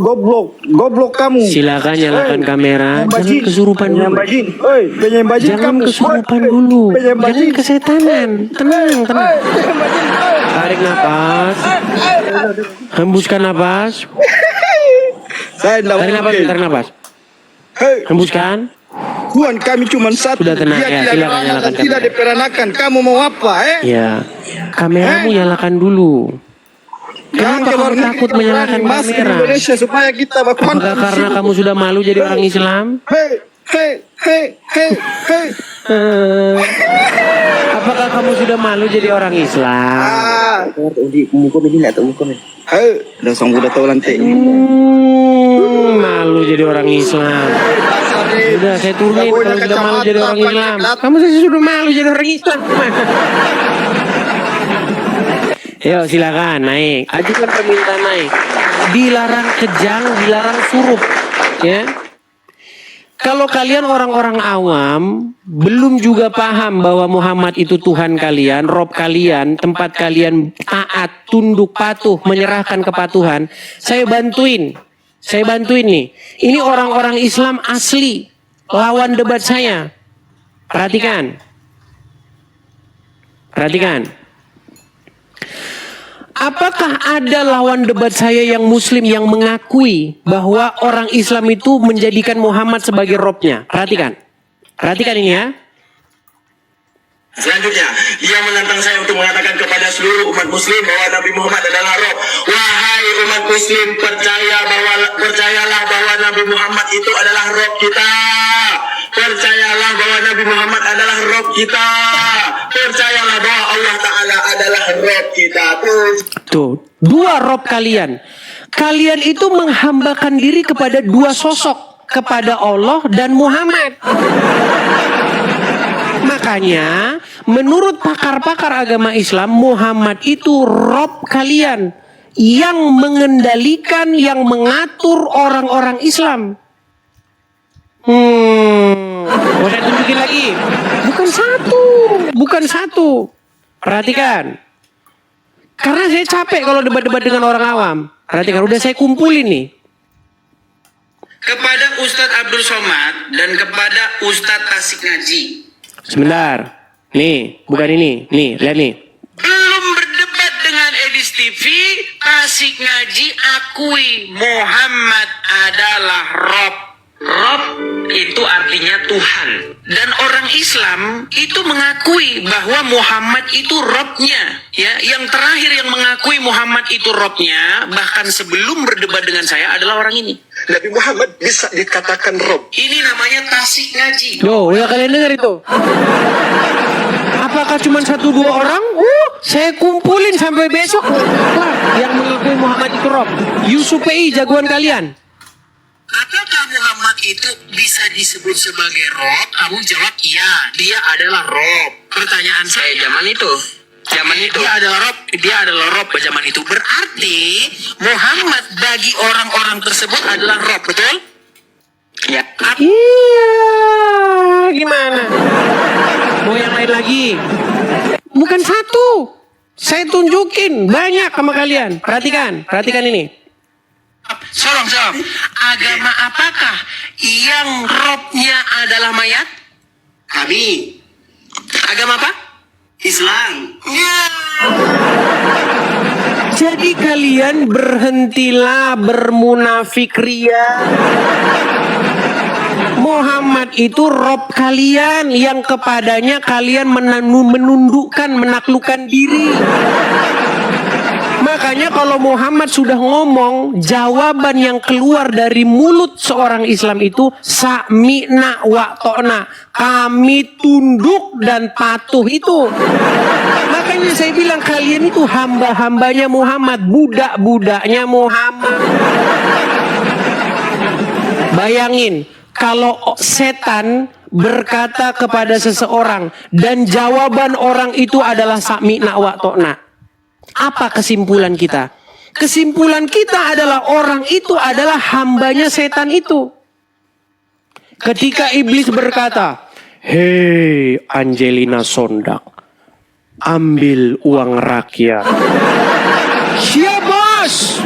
goblok kamu. Silakan nyalakan kamera. Jangan kesurupan dulu. Penyembajin, hoi, penyembajin Jangan kamu. kesurupan dulu. Penyembajin. Jangan kesetanan. Tenang. Penyembajin, hoi. Tarik nafas. Hembuskan nafas. Saya tidak Tarik nafas, mungkin. tarik nafas. Hei, Hembuskan. Tuhan kami cuma satu. Sudah tenang, Dia ya, tidak silakan beranak nyalakan dan tidak kamera. diperanakan. Kamu mau apa, Ya, kameramu nyalakan dulu. Jangan Kenapa keluar kamu negeri takut kita menyalakan berani masuk di kamera? Indonesia supaya kita Apakah karena kamu sudah malu jadi orang Islam? Hei, hei, hei, hei, hei. Apakah kamu sudah malu jadi orang Islam? Ah, hei, dah sang udah tahu lantai. Malu jadi orang Islam. Udah saya turunin kalau sudah malu jadi orang Islam. Kamu saja sudah malu jadi orang Islam. Yuk silakan naik. Ajukan permintaan naik. Dilarang kejang, dilarang surup. Ya. Kalau kalian orang-orang awam belum juga paham bahwa Muhammad itu Tuhan kalian, Rob kalian, tempat kalian taat, tunduk, patuh, menyerahkan kepatuhan, saya bantuin nih. Ini orang-orang Islam asli lawan debat saya. Perhatikan. Apakah ada lawan debat saya yang muslim yang mengakui bahwa orang Islam itu menjadikan Muhammad sebagai Robnya? Perhatikan ini ya. Selanjutnya, dia menantang saya untuk mengatakan kepada seluruh umat muslim bahwa Nabi Muhammad adalah Rob. Wahai umat muslim, percayalah bahwa Nabi Muhammad itu adalah Rob kita. Percayalah bahwa Nabi Muhammad adalah Rob kita. Percayalah bahwa Allah Ta'ala adalah Rob kita. Tuh, dua Rob kalian. Kalian itu menghambakan diri kepada dua sosok, kepada Allah dan Muhammad. Makanya, menurut pakar-pakar agama Islam, Muhammad itu Rob kalian yang mengendalikan, yang mengatur orang-orang Islam. Mau saya tunjukin lagi? Bukan satu. Perhatikan. Karena saya capek kalau debat-debat dengan orang awam. Perhatikan, udah saya kumpulin nih. Kepada Ustadz Abdul Somad dan kepada Ustadz Tasik Ngaji. Sebentar. Nih, bukan ini. Nih, lihat nih. Belum berdebat dengan Edis TV, Tasik Ngaji akui Muhammad adalah Rob. Rob itu artinya Tuhan. Dan orang Islam itu mengakui bahwa Muhammad itu Robnya. Ya, yang terakhir yang mengakui Muhammad itu Robnya, bahkan sebelum berdebat dengan saya adalah orang ini. Nabi Muhammad bisa dikatakan Rob. Ini namanya Tasik Ngaji. Yo, udah kalian dengar itu? Apakah cuma 1-2 orang? Saya kumpulin sampai besok. Wah, yang mengakui Muhammad itu Rob. Yusuf PI, jagoan kalian. Apakah Muhammad itu bisa disebut sebagai Rob? Kamu jawab iya, dia adalah Rob. Pertanyaan saya zaman itu dia adalah Rob zaman itu. Berarti Muhammad bagi orang-orang tersebut adalah Rob, betul? Ya. Iya, gimana? Mau yang lain lagi? Bukan satu. Saya tunjukin banyak sama kalian. Perhatikan ini. Solong. Agama apakah yang Robnya adalah mayat? Kami. Agama apa? Islam. Ya. Jadi kalian berhentilah bermunafik ria. Muhammad itu Rob kalian yang kepadanya kalian menundukkan, menaklukkan diri. Makanya kalau Muhammad sudah ngomong, jawaban yang keluar dari mulut seorang Islam itu sami'na wa ta'na. Kami tunduk dan patuh itu. Makanya saya bilang kalian itu hamba-hambanya Muhammad, budak-budaknya Muhammad. Bayangin, kalau setan berkata kepada seseorang dan jawaban orang itu adalah sami'na wa ta'na. Apa kesimpulan kita? Kesimpulan kita adalah orang itu adalah hambanya setan itu. Ketika iblis berkata, "Hei Angelina Sondak, ambil uang rakyat." Siap bos.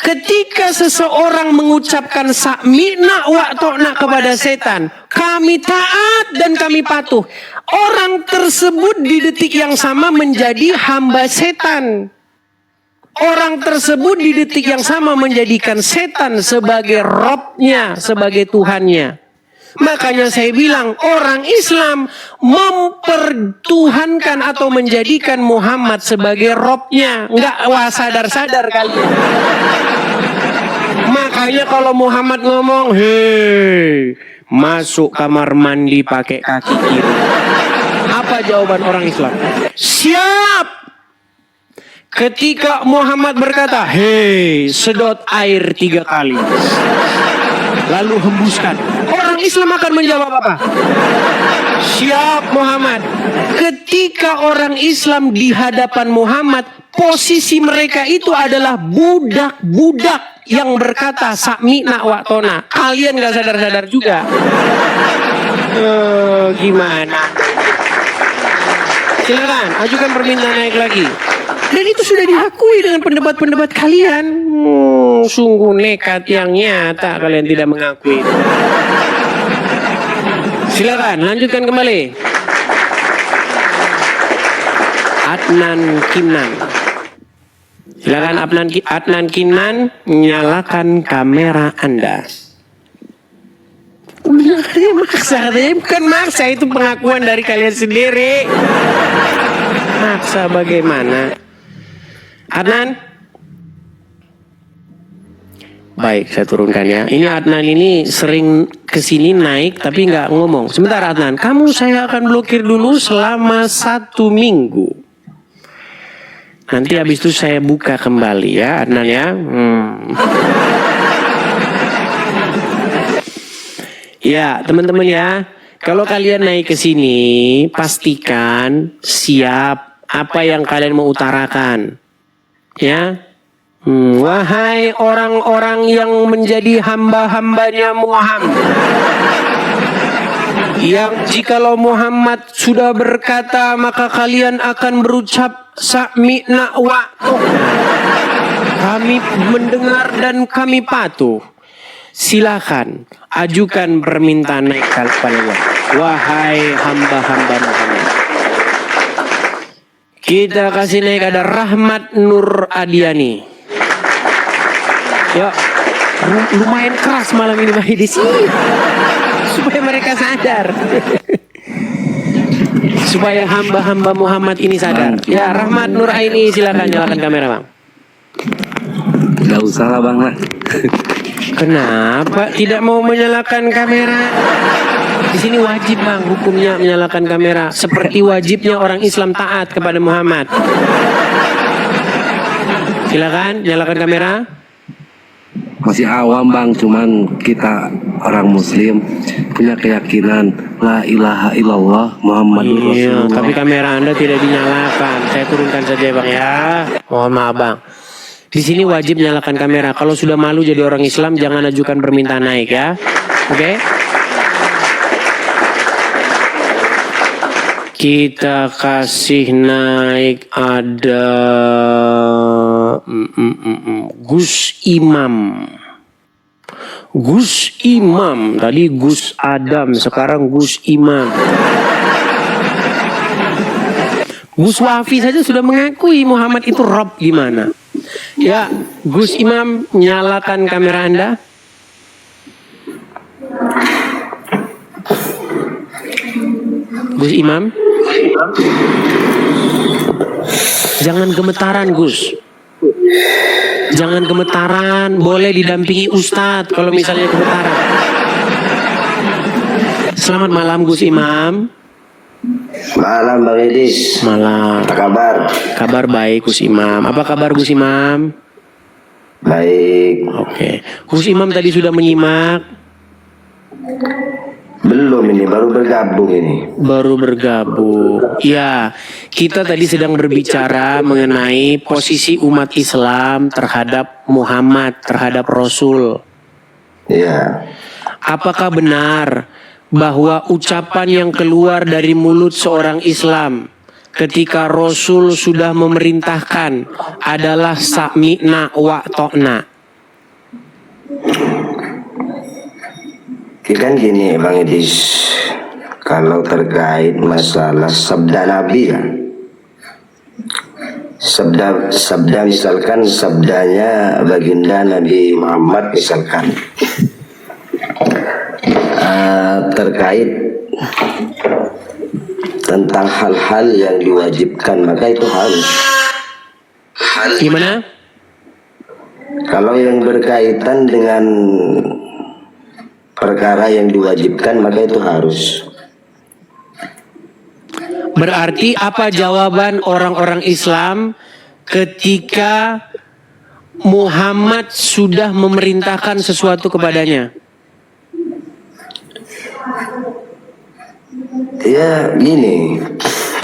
ketika seseorang mengucapkan sami'na wa ta'na kepada setan, kami taat dan kami patuh, orang tersebut di detik yang sama menjadi hamba setan. Orang tersebut di detik yang sama menjadikan setan sebagai robnya, sebagai Tuhannya. Makanya saya bilang orang Islam mempertuhankan atau menjadikan Muhammad sebagai robnya. Enggak sadar-sadar kalian. Makanya kalau Muhammad ngomong, hei, masuk kamar mandi pakai kaki kiri. Apa jawaban orang Islam? Siap. Ketika Muhammad berkata, hei, sedot air 3 kali. Lalu hembuskan. Orang Islam akan menjawab apa? Siap Muhammad. Ketika orang Islam di hadapan Muhammad, posisi mereka itu adalah budak-budak yang berkata sami'na wa ta'na. Kalian gak sadar-sadar juga. Gimana? Silakan, ajukan permintaan naik lagi. Dan itu sudah diakui dengan pendebat-pendebat kalian. Sungguh nekat yang nyata kalian tidak mengakui. Silakan, lanjutkan kembali. Adnan Kinan. Silakan Adnan Kinan, nyalakan kamera Anda. Dia maksa, bukan maksa, itu pengakuan dari kalian sendiri. Maksa bagaimana? Adnan, baik, saya turunkan ya. Ini Adnan ini sering kesini naik tapi nggak ngomong. Sebentar Adnan, kamu saya akan blokir dulu selama 1 minggu. Nanti habis itu saya buka kembali ya Adnan ya. Ya teman-teman ya, kalau kalian naik ke sini pastikan siap apa yang kalian mau utarakan. Ya, wahai orang-orang yang menjadi hamba-hambanya Muhammad, yang jikalau Muhammad sudah berkata maka kalian akan berucap sami'na wa ta'na. Kami mendengar dan kami patuh. Silakan ajukan permintaan naik kepadanya, wahai hamba-hamba Muhammad. Kita kasih naik ada Rahmat Nur Adiani. Ya, lumayan keras malam ini Mbak di sini. Supaya mereka sadar. Supaya hamba-hamba Muhammad ini sadar. Ya, Rahmat Nur Aini, silakan nyalakan kamera, Bang. Gak usah lah Bang lah. Kenapa tidak mau menyalakan kamera? Di sini wajib Bang hukumnya menyalakan kamera, seperti wajibnya orang Islam taat kepada Muhammad. Silakan nyalakan kamera. Masih awam Bang, cuman kita orang Muslim punya keyakinan la ilaha illallah Muhammadur Iya, Rasulullah. tapi kamera Anda tidak dinyalakan. Saya turunkan saja Bang ya. Mohon maaf Bang. Di sini wajib nyalakan kamera. Kalau sudah malu jadi orang Islam jangan ajukan permintaan naik ya. Oke? Kita kasih naik ada Gus Imam. Gus Imam. Tadi Gus Adam, sekarang Gus Imam. Gus Wafi saja sudah mengakui Muhammad itu Rob gimana? Ya, Gus Imam nyalakan kamera Anda. Gus Imam, jangan gemetaran Gus. Jangan gemetaran, boleh didampingi Ustadz kalau misalnya gemetaran. Selamat malam Gus Imam. Malam Bang Edis. Malam. Apa kabar? Kabar baik Gus Imam. Apa kabar Gus Imam? Baik. Oke. Gus Imam tadi sudah menyimak. Belum ini, baru bergabung ini. Baru bergabung. Ya, kita tadi sedang berbicara mengenai posisi umat Islam terhadap Muhammad, terhadap Rasul. Ya. Apakah benar bahwa ucapan yang keluar dari mulut seorang Islam ketika Rasul sudah memerintahkan adalah sami'na wa ta'na? Kan gini Bang Edis, kalau terkait masalah sabda Nabi ya, sabda misalkan sabdanya baginda Nabi Muhammad misalkan terkait tentang hal-hal yang diwajibkan, maka itu harus. Gimana? Kalau yang berkaitan dengan perkara yang diwajibkan, maka itu harus. Berarti apa jawaban orang-orang Islam ketika Muhammad sudah memerintahkan sesuatu kepadanya? Ya gini,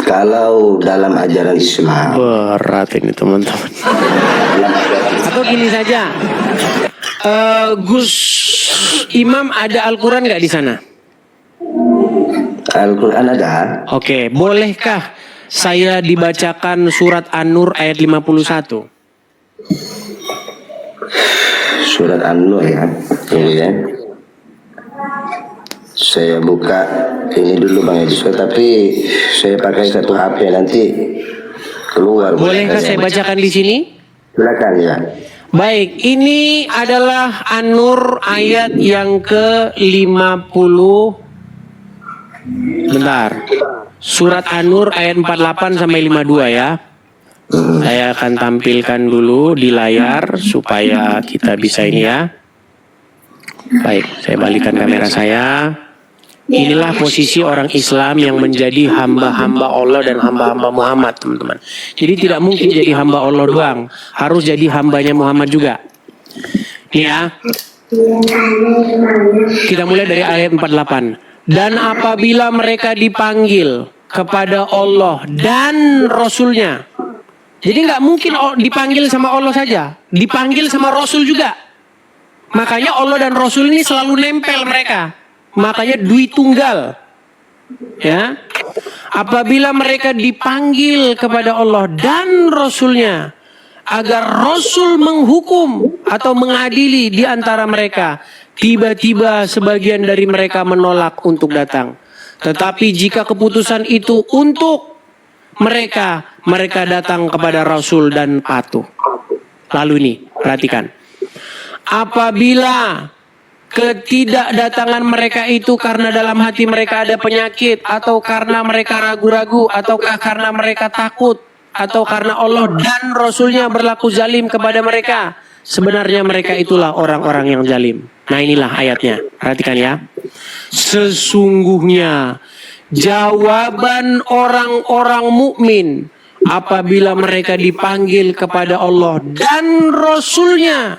kalau dalam ajaran Islam, Berat ini teman-teman. Atau gini saja, Gus Imam ada Al-Quran nggak di sana? Al-Quran ada. Oke, bolehkah saya dibacakan surat An-Nur ayat 51? Surat An-Nur ya. Ini ya. Saya buka ini dulu Bang Edis, tapi saya pakai satu HP nanti keluar. Bolehkah saya bacakan di sini? Silakan ya. Baik, ini adalah An-Nur ayat yang ke-50. Bentar. Surat An-Nur ayat 48 sampai 52 ya. Saya akan tampilkan dulu di layar supaya kita bisa ini ya. Baik, saya balikan kamera saya. Inilah posisi orang Islam yang menjadi hamba-hamba Allah dan hamba-hamba Muhammad, teman-teman. Jadi tidak mungkin jadi hamba Allah doang, harus jadi hambanya Muhammad juga. Nih ya. Kita mulai dari ayat 48. Dan apabila mereka dipanggil kepada Allah dan Rasulnya. Jadi nggak mungkin dipanggil sama Allah saja, dipanggil sama Rasul juga. Makanya Allah dan Rasul ini selalu nempel mereka. Makanya dui tunggal. Ya. Apabila mereka dipanggil kepada Allah dan Rasulnya agar Rasul menghukum atau mengadili di antara mereka, tiba-tiba sebagian dari mereka menolak untuk datang. Tetapi jika keputusan itu untuk mereka, mereka datang kepada Rasul dan patuh. Lalu ini, perhatikan. Apabila ketidakdatangan mereka itu karena dalam hati mereka ada penyakit, atau karena mereka ragu-ragu, ataukah karena mereka takut, atau karena Allah dan Rasulnya berlaku zalim kepada mereka, sebenarnya mereka itulah orang-orang yang zalim. Nah inilah ayatnya, perhatikan ya. Sesungguhnya jawaban orang-orang mukmin apabila mereka dipanggil kepada Allah dan Rasulnya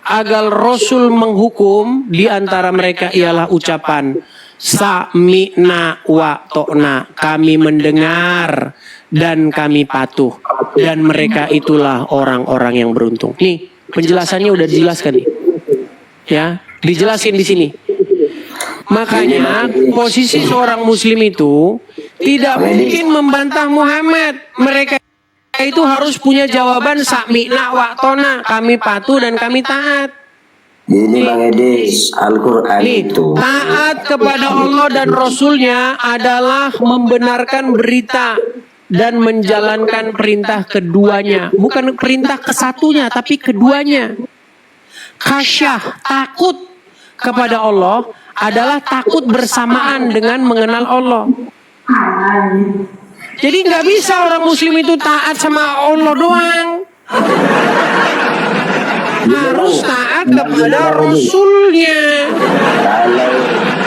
agar Rasul menghukum di antara mereka ialah ucapan sami'na wa to'na, kami mendengar dan kami patuh, dan mereka itulah orang-orang yang beruntung. Nih penjelasannya udah dijelaskan nih, ya dijelasin di sini. Makanya posisi seorang Muslim itu tidak mungkin membantah Muhammad. Mereka itu harus punya jawaban sami'na wa tona, kami patuh dan kami taat. Ini Bang Edis, Al-Quran itu Taat kepada Allah dan Rasulnya adalah membenarkan berita dan menjalankan perintah keduanya. Bukan perintah kesatunya, tapi keduanya. Khasyah, takut kepada Allah adalah takut bersamaan dengan mengenal Allah. Jadi nggak bisa orang Muslim itu taat sama Allah doang. Harus taat kepada Rasulnya.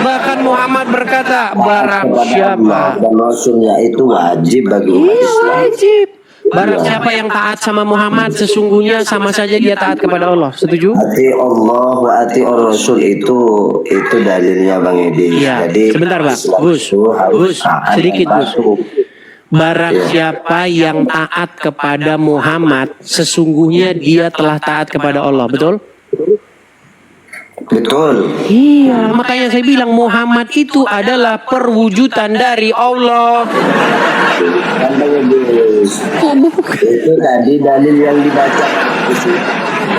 Bahkan Muhammad berkata, barang siapa. dan Rasulnya itu wajib bagi umat Iya Islam. wajib. Barang siapa yang taat sama Muhammad, sesungguhnya sama saja dia taat kepada Allah. Setuju? Ati Allah wa ati Rasul itu dalilnya Bang Edi. Iya. Jadi Sebentar Bang, Islam Gus, itu harus Gus, taat sedikit dan Gus. patuh. Barang siapa yang taat kepada Muhammad, sesungguhnya dia telah taat kepada Allah. Betul? Betul. Iya, makanya saya bilang Muhammad itu adalah perwujudan dari Allah. Kan Bang Edi, Oh, bukan. itu tadi dalil yang dibaca.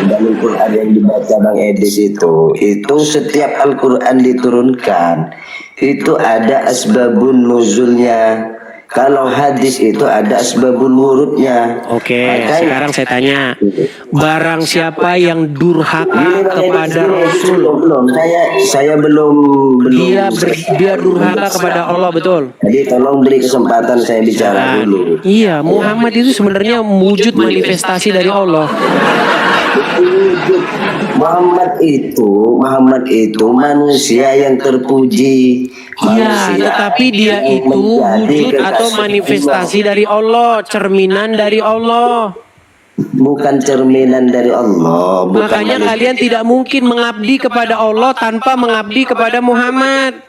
Dalam Quran yang dibaca Bang Edis itu setiap Al-Quran diturunkan itu ada asbabun nuzulnya. Kalau hadis itu ada asbabul wurudnya. Oke, sekarang saya tanya, barang siapa yang durhaka Gini, Bang kepada Edis, Rasul, belum saya belum dia durhaka kepada Allah, betul? Jadi tolong beri kesempatan saya bicara dulu. Iya, Muhammad itu sebenarnya wujud manifestasi dari Allah. Muhammad itu manusia yang terpuji. Iya, tetapi dia itu wujud atau manifestasi dari Allah, cerminan dari Allah. Bukan cerminan dari Allah. Makanya kalian tidak mungkin mengabdi kepada Allah tanpa mengabdi kepada Muhammad.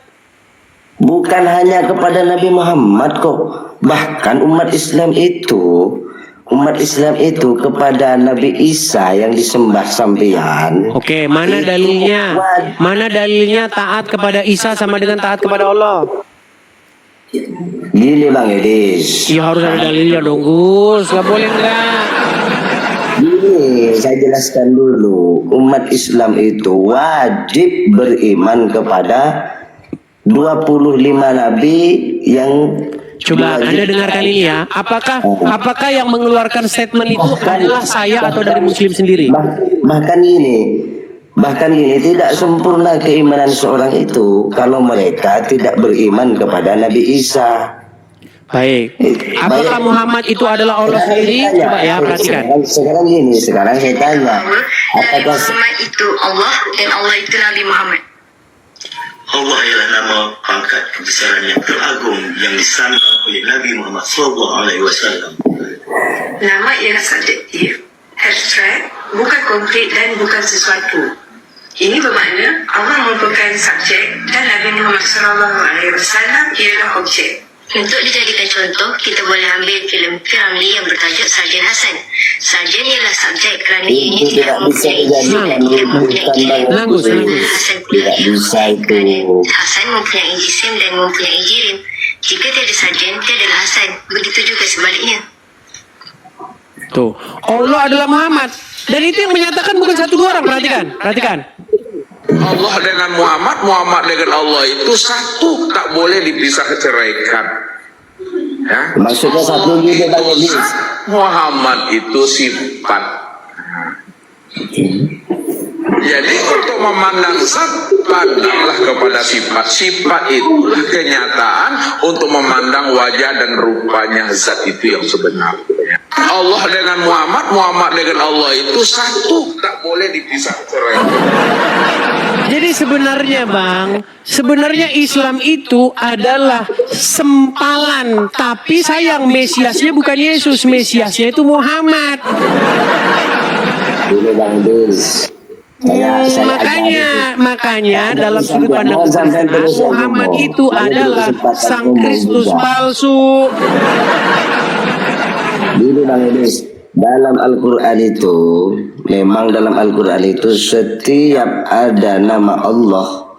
Bukan hanya kepada Nabi Muhammad kok. Bahkan umat Islam itu kepada Nabi Isa yang disembah sampean. Oke, mana dalilnya? Mana dalilnya taat kepada Isa sama dengan taat kepada Allah? Gini Bang Edis. Ya harus ada dalilnya dong, Gus. Gak boleh enggak? Gini, saya jelaskan dulu. Umat Islam itu wajib beriman kepada 25 nabi yang Coba Anda dengarkan ini ya. Apakah yang mengeluarkan statement itu adalah saya atau dari Muslim sendiri? Bahkan gini tidak sempurna keimanan seorang itu kalau mereka tidak beriman kepada Nabi Isa. Baik. Apakah Muhammad itu adalah Allah sendiri? Coba ya perhatikan. Sekarang saya tanya. Nabi Muhammad itu Allah dan Allah itu Nabi Muhammad. Allah ialah nama pangkat kebesaran yang teragung yang disandang oleh Nabi Muhammad SAW. Nama ialah subjektif, abstrak, bukan konkret dan bukan sesuatu. Ini bermakna Allah merupakan subjek dan Nabi Muhammad SAW ialah objek. Untuk dijadikan contoh, kita boleh ambil filem Piramli yang bertajuk Sarjan Hasan. Sarjan ialah subjek kerana ini tidak mempunyai jisim. Hasan pula Hasan mempunyai jisim dan mempunyai jirim. Jika tiada sarjan, tiadalah Hasan. Begitu juga sebaliknya. Tuh, Allah adalah Muhammad. Dan itu yang menyatakan bukan satu dua orang. Perhatikan. Allah dengan Muhammad, Muhammad dengan Allah itu satu, tak boleh dipisah ceraikan. Ya. Maksudnya satu juga Bang Edis. Muhammad itu sifat. Jadi untuk memandang zat, pandanglah kepada sifat. Sifat itulah kenyataan untuk memandang wajah dan rupanya zat itu yang sebenarnya. Allah dengan Muhammad, Muhammad dengan Allah itu satu, tak boleh dipisah ceraikan. Jadi sebenarnya Islam itu adalah sempalan, tapi sayang Mesiasnya bukan Yesus, Mesiasnya itu Muhammad. Ini Bang Edis. Makanya dalam sudut pandang Kristen, Muhammad itu adalah sang Kristus palsu. Dulu Bang Edis, dalam Al-Quran itu, memang dalam Al-Quran itu setiap ada nama Allah,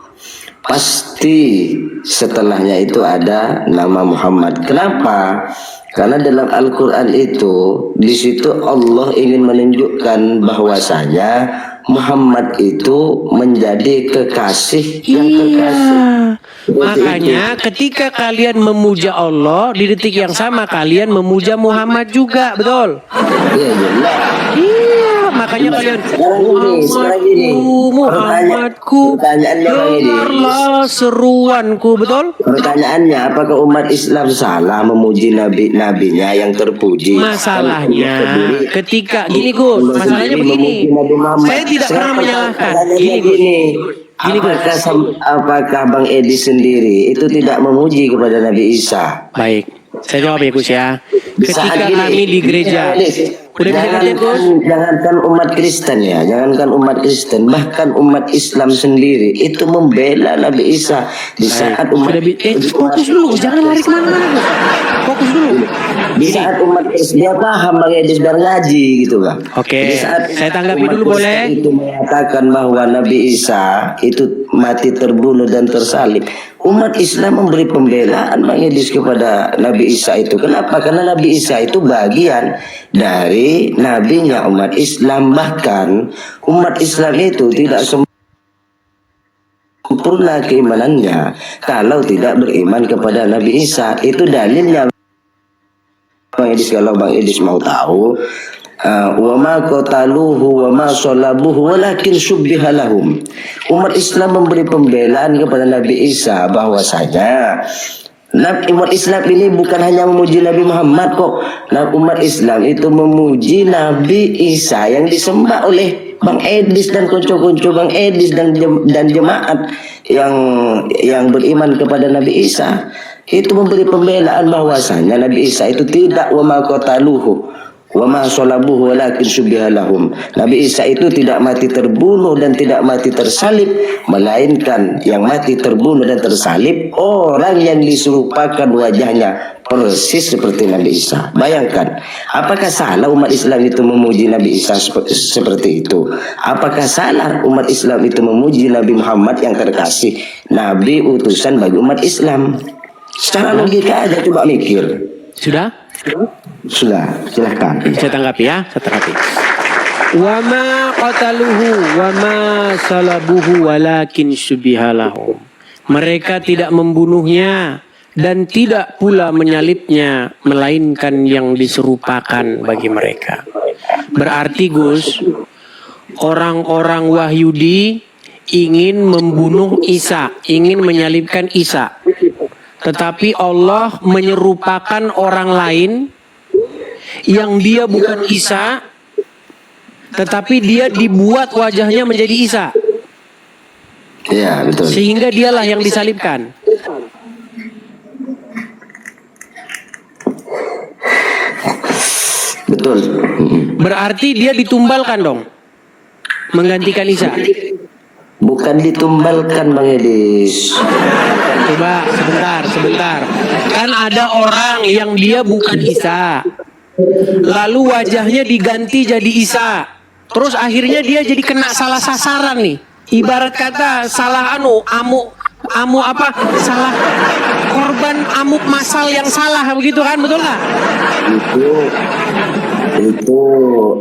pasti setelahnya itu ada nama Muhammad. Kenapa? Karena dalam Al-Quran itu, di situ Allah ingin menunjukkan bahwasanya Muhammad itu menjadi kekasih yang terkasih. Makanya ketika kalian memuja Allah, di detik yang sama kalian memuja Muhammad juga, betul? Iya, makanya kalian Muhammadku, dengarlah seruanku, betul? Pertanyaannya, apakah umat Islam salah memuji nabinya yang terpuji? Masalahnya ketika gini Gus, masalahnya begini. Saya tidak pernah menyalahkan. Gini Gus. Apakah Bang Edis sendiri itu tidak memuji kepada Nabi Isa? Baik, saya jawab ya Gus ya. Ketika kami di gereja, jangankan umat Kristen ya, jangankan umat Kristen, bahkan umat Islam sendiri itu membela Nabi Isa di saat umat. Fokus dulu, jangan lari kemana-mana Gus. Fokus dulu. Di saat umat Kristen dia paham Bang Edis biar ngaji gitu Bang. Oke, saya tanggapi dulu boleh? Itu mengatakan bahwa Nabi Isa itu mati terbunuh dan tersalib. Umat Islam memberi pembelaan Bang Edis kepada Nabi Isa itu. Kenapa? Karena Nabi Isa itu bagian dari nabinya umat Islam. Bahkan umat Islam itu tidak sempurna keimanannya kalau tidak beriman kepada Nabi Isa. Itu dalilnya Bang Edis, kalau Bang Edis mau tahu, wa ma qataluhu wa ma salabuhu walakin syubbiha lahum. Umat Islam memberi pembelaan kepada Nabi Isa bahwasanya umat Islam ini bukan hanya memuji Nabi Muhammad kok. Nah, umat Islam itu memuji Nabi Isa yang disembah oleh Bang Edis dan konco-konco Bang Edis dan jemaat yang beriman kepada Nabi Isa. Itu memberi pembelaan bahwasanya Nabi Isa itu tidak wa ma qataluhu wa ma salabuhu walakin syubbiha lahum. Nabi Isa itu tidak mati terbunuh dan tidak mati tersalib, melainkan yang mati terbunuh dan tersalib orang yang diserupakan wajahnya persis seperti Nabi Isa. Bayangkan, apakah salah umat Islam itu memuji Nabi Isa seperti itu? Apakah salah umat Islam itu memuji Nabi Muhammad yang terkasih, Nabi utusan bagi umat Islam? Secara logika aja, coba mikir. Sudah? Sudah, silahkan. Saya tanggapi ya, saya tanggapi. Wa ma qataluhu wa ma salabuhu walakin syubbiha lahum. Mereka tidak membunuhnya dan tidak pula menyalibnya, melainkan yang diserupakan bagi mereka. Berarti Gus, orang-orang Wahyudi ingin membunuh Isa, ingin menyalibkan Isa. Tetapi Allah menyerupakan orang lain yang dia bukan Isa, tetapi dia dibuat wajahnya menjadi Isa. Iya, betul. Sehingga dialah yang disalibkan. Betul. Berarti dia ditumbalkan dong, menggantikan Isa. Bukan ditumbalkan Bang Edis. Coba sebentar. Kan ada orang yang dia bukan Isa, lalu wajahnya diganti jadi Isa. Terus akhirnya dia jadi kena salah sasaran nih. Ibarat kata salah salah korban amuk masal yang salah, begitu kan, betul nggak? Itu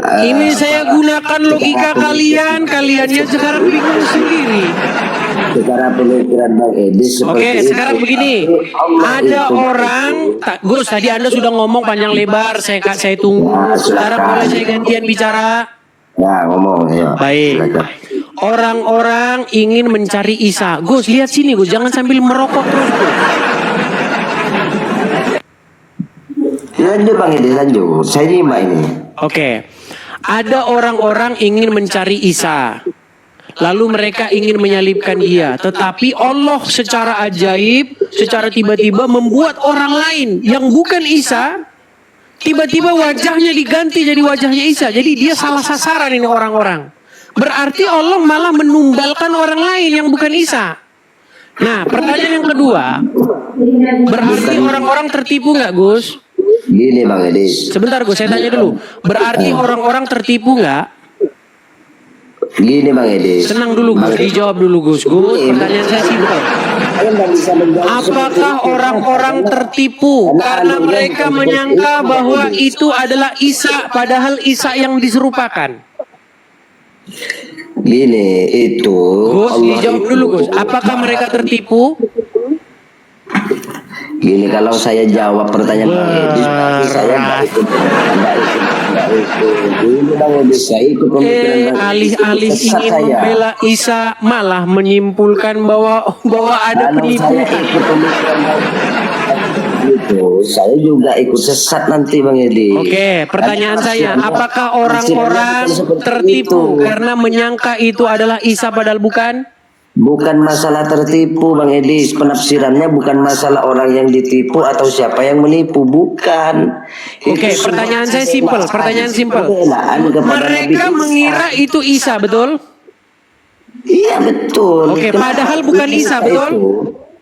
Ini saya gunakan logika kaliannya sekarang bingung sendiri. secara pemikiran Bang Edis seperti Oke, itu. sekarang begini. Ada orang, Gus, tadi Anda sudah ngomong panjang lebar, saya tunggu. Sekarang boleh saya gantian bicara? Ya, ngomong ya. Baik. Silakan. Orang-orang ingin mencari Isa. Gus, lihat sini Gus, jangan sambil merokok terus. Lanjut Bang Edis, lanjut. Saya nyimak ini. Oke. Ada orang-orang ingin mencari Isa. Lalu mereka ingin menyalibkan dia. Tetapi Allah secara ajaib, secara tiba-tiba membuat orang lain yang bukan Isa, tiba-tiba wajahnya diganti jadi wajahnya Isa. Jadi dia salah sasaran ini orang-orang. Berarti Allah malah menumbalkan orang lain yang bukan Isa. Nah, pertanyaan yang kedua, berarti orang-orang tertipu nggak, Gus? Gini Bang Edis. Sebentar Gus, saya tanya dulu. Berarti orang-orang tertipu nggak? Gini Bang Edis. Tenang dulu Gus, dijawab dulu Gus. Gus, pertanyaan saya simpel. Apakah orang-orang tertipu karena mereka menyangka bahwa itu adalah Isa, padahal Isa yang diserupakan? Gini, itu Gus, dijawab dulu Gus. Apakah mereka tertipu? Gini, kalau saya jawab pertanyaan Bang Edis, saya nggak ikut. Gini Bang Edis, saya ikut pemikiran Bang Edis. Alih-alih Sesat ingin saya. membela Isa, malah menyimpulkan bahwa ada Kalau penipu. saya ikut pemikiran Bang itu, saya juga ikut sesat nanti Bang Edis. Oke, pertanyaan saya, apakah orang-orang tertipu karena menyangka itu adalah Isa padahal bukan? Bukan masalah tertipu Bang Edis, penafsirannya bukan masalah orang yang ditipu atau siapa yang menipu, bukan. Oke, pertanyaan saya simpel, pertanyaan simpel. Mereka mengira itu Isa, betul? Iya betul. Oke, padahal bukan Isa, betul?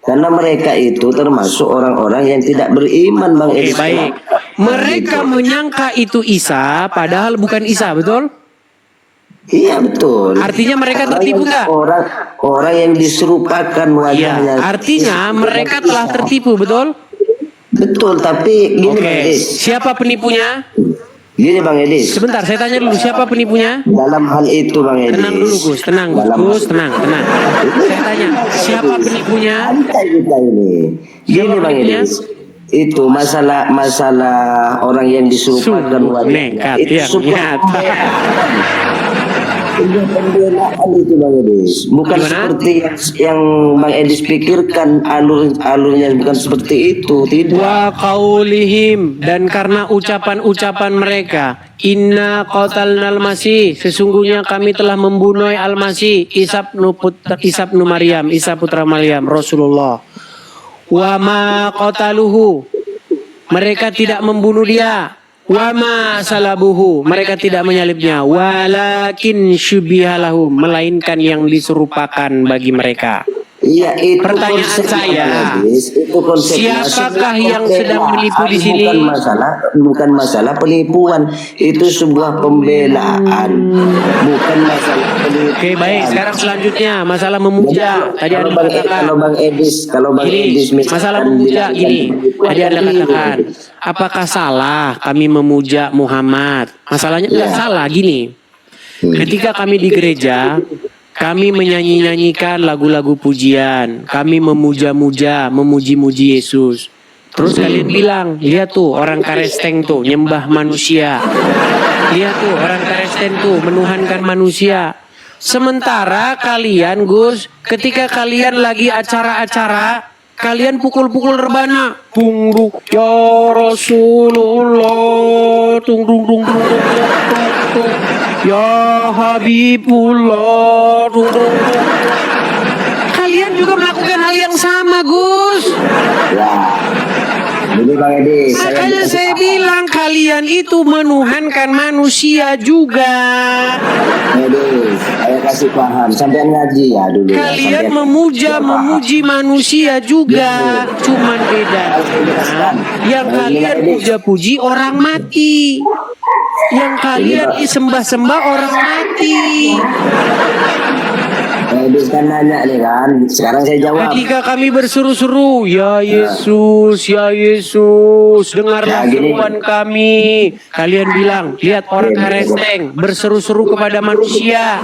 Karena mereka itu termasuk orang-orang yang tidak beriman Bang Oke, Edis. baik. Mereka menyangka itu Isa, padahal bukan Isa, betul? Iya betul. Artinya mereka tertipu nggak? Orang yang diserupakan wajahnya. Iya, artinya mereka telah tertipu, betul? Betul, tapi gini Oke, Bang Edis. siapa penipunya? Gini Bang Edis. Sebentar, saya tanya dulu, siapa penipunya? Dalam hal itu Bang Edis. Tenang dulu Gus, tenang tenang. Saya tanya, siapa penipunya? Santai kita ini. Gini Bang Edis. Itu masalah orang yang disuruhkan Nekat itu yang sebuah nyata. pembelaan itu Bang Edis. Bukan Gimana? seperti yang Bang Edis pikirkan, alurnya bukan seperti itu. Tidak. Wa qaulihim, dan karena ucapan-ucapan mereka, inna qatalnal masih, sesungguhnya kami telah membunuh al-masih, Isa ibnu Maryam, Isa putra Maryam, Rasulullah. Wa ma qataluhu, mereka tidak membunuh dia. Wa ma salabuhu, mereka tidak menyalibnya. Walakin syubihalahum, melainkan yang diserupakan bagi mereka. Iya, itu Pertanyaan konsepnya, saya, Bang Edis. Itu konsepnya. siapakah Sebuah yang sedang pembelaan. menipu di sini? Bukan masalah penipuan, itu sebuah pembelaan, bukan masalah penipuan. Oke, baik. Sekarang selanjutnya masalah memuja. Tadi Anda katakan Kalau Bang Edis gini, masalah memuja gini. Tadi Anda katakan, apakah salah kami memuja Muhammad? Masalahnya nggak salah gini. Ketika kami di gereja, kami menyanyi-nyanyikan lagu-lagu pujian. Kami memuja-muja, memuji-muji Yesus. Terus kalian bilang, lihat tuh orang Karesteng tuh nyembah manusia. Lihat tuh orang Karesteng tuh menuhankan manusia. Sementara kalian Gus, ketika kalian lagi acara-acara, kalian pukul-pukul rebana. Tung dung ya Rasulullah, tung dung dung dung dung dung. Ya Habibullah, dung dung dung. Kalian juga melakukan hal yang sama, Gus. Ya, ini Bang Edis. Makanya saya bilang kalian itu menuhankan manusia juga. Edis, saya kasih paham. Sampai ngaji ya dulu. ya. Kalian Sampai- memuji manusia juga. Cuman beda. Yang kalian puja-puji orang mati. Yang kalian sembah-sembah orang mati. Edis kan nanya nih kan. Sekarang saya jawab. Ketika kami berseru-seru, ya Yesus, dengarlah Ya, gini. seruan kami. Kalian bilang, lihat orang Karesteng berseru-seru kepada manusia,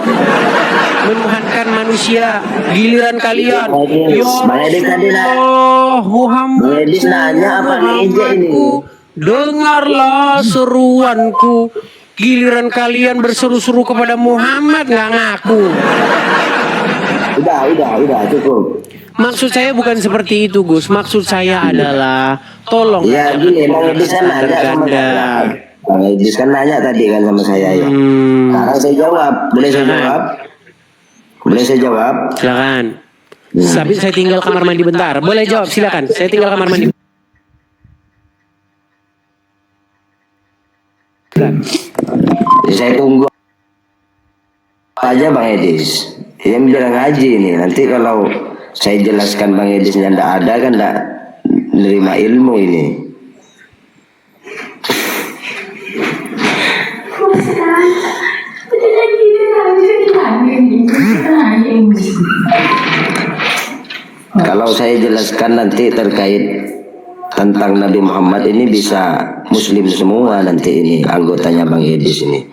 menuhankan manusia. Giliran kalian, ya Bang Edis tadi Rasulullah Muhammad, Bang Edis nanya apa ngeja ini? dengarlah seruanku. Giliran kalian berseru-seru kepada Muhammad nggak ngaku. Udah cukup. Maksud saya bukan seperti itu Gus. Maksud saya adalah tolong Ya gini, Bang Edis kan nanya sama ganda. saya. Bang Edis kan nanya tadi kan sama saya ya. Sekarang saya jawab. Boleh saya jawab? Boleh saya jawab? Silakan. Tapi saya tinggal kamar mandi bentar. Boleh jawab silakan. Saya tinggal kamar mandi. Ya, saya tunggu aja Bang Edis. Yang bilang ngaji nih. Nanti kalau saya jelaskan Bang Edisnya ndak ada kan ndak nerima ilmu ini. Kalau saya jelaskan nanti terkait tentang Nabi Muhammad ini bisa Muslim semua nanti ini anggotanya Bang Edis ini,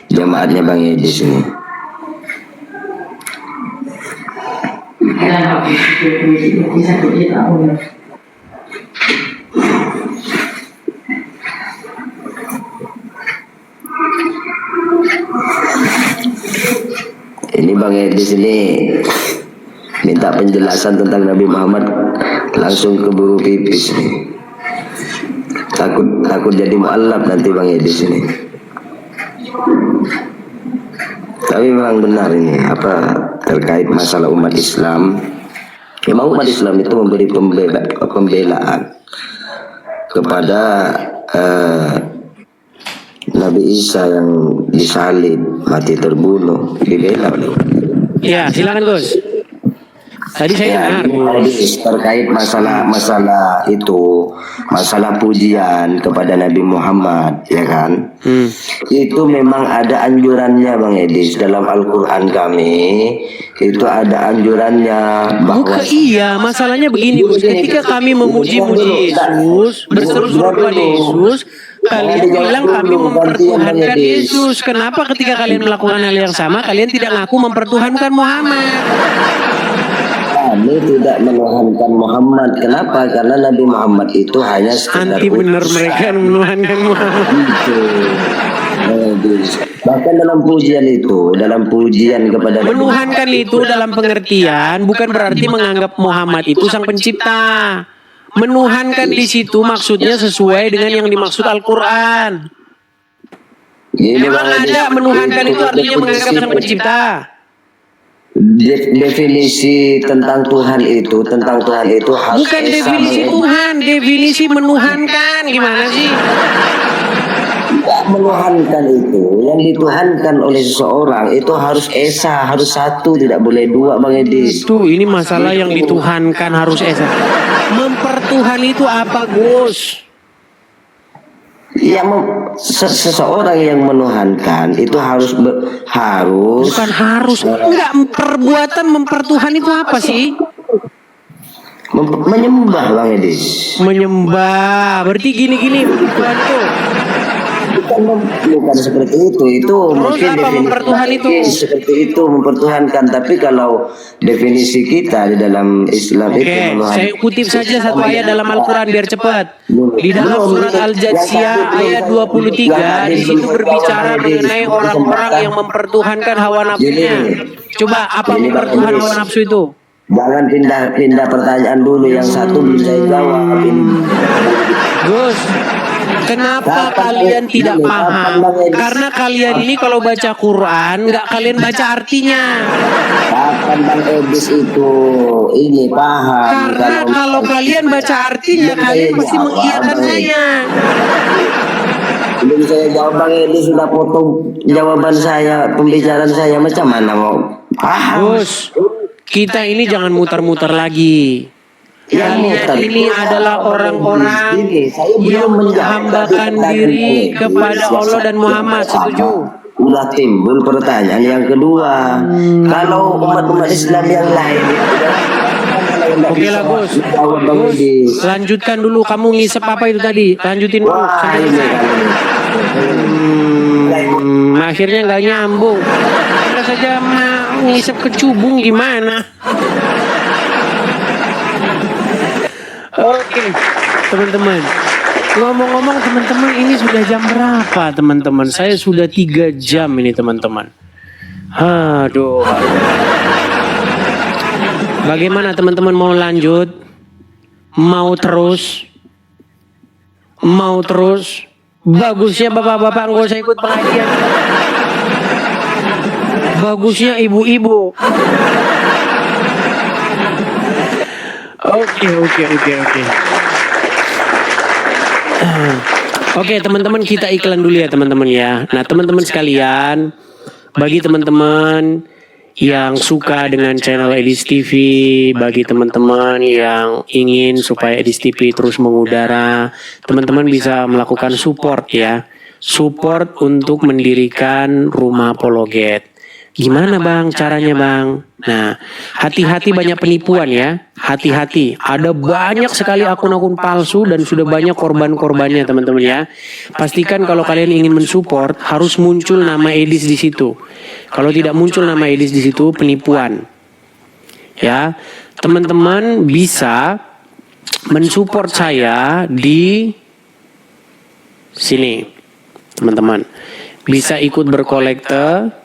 jamaatnya Bang Edis ini. Ini Bang Edis ini minta penjelasan tentang Nabi Muhammad langsung keburu pipis nih. Takut jadi mu'allaf nanti Bang Edis ini. Tapi memang benar ini apa terkait masalah umat Islam. Memang umat Islam itu memberi pembelaan kepada Nabi Isa yang disalib, mati terbunuh, dibela oleh. Ya, silakan Gus. Tadi saya dengar. Terkait masalah itu, masalah pujian kepada Nabi Muhammad, ya kan? Itu memang ada anjurannya Bang Edis dalam Al-Quran kami. Itu ada anjurannya bahwa Iya, masalahnya begini Gus. Ketika kami memuji-muji Yesus, berseru-seru kepada Yesus, kalian bilang kami mempertuhankan Yesus. Kenapa ketika kalian melakukan hal yang sama, kalian tidak ngaku mempertuhankan Muhammad? kami tidak menuhankan Muhammad. Kenapa? Karena Nabi Muhammad itu hanya sekedar Anti benar mereka yang menuhankan Muhammad. Bahkan dalam pujian kepada Nabi Menuhankan itu dalam pengertian bukan berarti menganggap Muhammad itu sang pencipta. Menuhankan di situ maksudnya sesuai dengan yang dimaksud Al-Quran. Memang ada menuhankan itu artinya menganggap sang pencipta. Definisi tentang Tuhan itu harus Bukan definisi Tuhan, definisi menuhankan. Gimana sih? Menuhankan itu yang dituhankan oleh seseorang itu harus esa, harus satu, tidak boleh dua Bang Edis. Tuh ini masalah yang dituhankan harus esa. Mempertuhan itu apa Gus? Seseorang yang menuhankan itu harus Bukan harus. Enggak, perbuatan mempertuhan itu apa sih? menyembah Bang Edis. Menyembah. Berarti gini-gini Tuhan tuh. Bukan seperti itu mungkin apa mempertuhan itu? Seperti itu mempertuhankan, tapi kalau definisi kita di dalam Islam itu saya kutip saja satu ayat dalam Al-Quran biar cepat. Di dalam surat Al-Jathiyah ayat 23 di situ berbicara mengenai orang-orang yang mempertuhankan hawa nafsunya. Coba apa mempertuhan hawa nafsu itu? Jangan pindah pertanyaan dulu, yang satu belum saya jawab. Gus, kenapa kalian tidak paham? Karena kalian ini kalau baca Quran nggak kalian baca artinya. Kapan Bang Edis itu ini paham? Karena kalau kalian baca artinya kalian pasti mengiyakan saya. Belum saya jawab Bang Edis sudah potong jawaban saya, pembicaraan saya, macam mana mau paham? Gus, kita ini jangan muter-muter lagi. Kalian ini adalah orang-orang yang menghambakan diri kepada Allah dan Muhammad. Setuju? Udah timbul pertanyaan yang kedua. Kalau umat-umat Islam yang lain, oke lah Gus. Lanjutkan dulu. Kamu ngisep apa itu tadi? Lanjutin dulu. Akhirnya nggak nyambung. Kita saja ngisep kecubung gimana? Oke, teman-teman. Ngomong-ngomong teman-teman, ini sudah jam berapa teman-teman? Saya sudah 3 jam ini teman-teman. Aduh. Bagaimana teman-teman, mau lanjut? Mau terus? Bagusnya bapak-bapak nggak usah ikut pengajian. Bagusnya ibu-ibu. Oke. Oke teman-teman, kita iklan dulu ya teman-teman ya. Nah teman-teman sekalian, bagi teman-teman yang suka dengan channel Edis TV, bagi teman-teman yang ingin supaya Edis TV terus mengudara, teman-teman bisa melakukan support ya. Support untuk mendirikan rumah apologet. Gimana bang caranya bang? Nah, hati-hati banyak penipuan ya. Hati-hati. Ada banyak sekali akun-akun palsu dan sudah banyak korban-korbannya teman-teman ya. Pastikan kalau kalian ingin mensupport harus muncul nama Edis di situ. Kalau tidak muncul nama Edis di situ, penipuan. Ya, teman-teman bisa mensupport saya di sini. Teman-teman bisa ikut berkolekte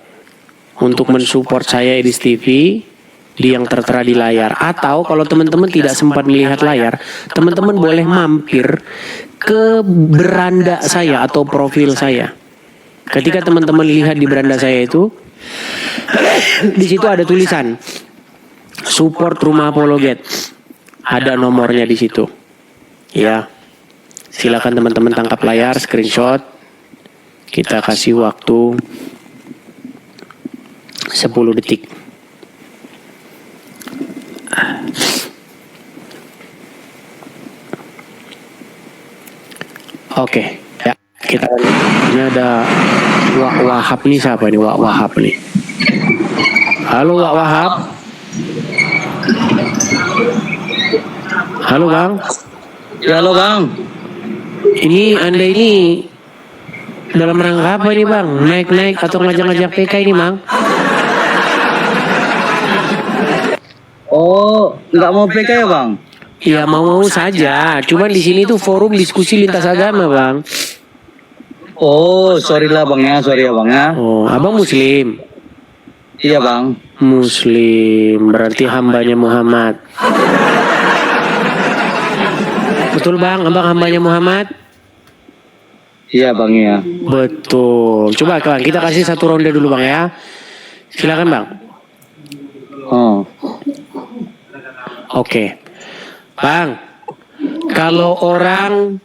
untuk mensupport saya Edis TV di yang tertera di layar. Atau kalau teman-teman tidak sempat melihat layar, teman-teman boleh mampir ke beranda saya atau profil saya. Ketika teman-teman lihat di beranda saya itu, di situ ada tulisan support rumah apologet. Ada nomornya di situ. Ya. Silakan teman-teman tangkap layar, screenshot. Kita kasih waktu 10 detik. Oke, ya kita ini ada Wak Wahab nih, siapa nih Wak Wahab nih? Halo Wak Wahab. Halo Bang. Ya halo bang. Ini Anda ini dalam rangka apa ini Bang? Naik-naik atau ngajak-ngajak PK ini Bang? Oh, nggak mau PK ya bang? Ya mau-mau saja. Cuman di sini tuh forum diskusi lintas agama Bang. Oh, sorry lah bang ya, sorry ya bang ya. Oh, Abang Muslim. Iya bang. Muslim berarti hambanya Muhammad. Betul Bang, Abang hambanya Muhammad? Iya bang ya. Betul. Coba Bang, kita kasih satu ronde dulu Bang ya. Silakan Bang. Oh. Oke. Bang, kalau orang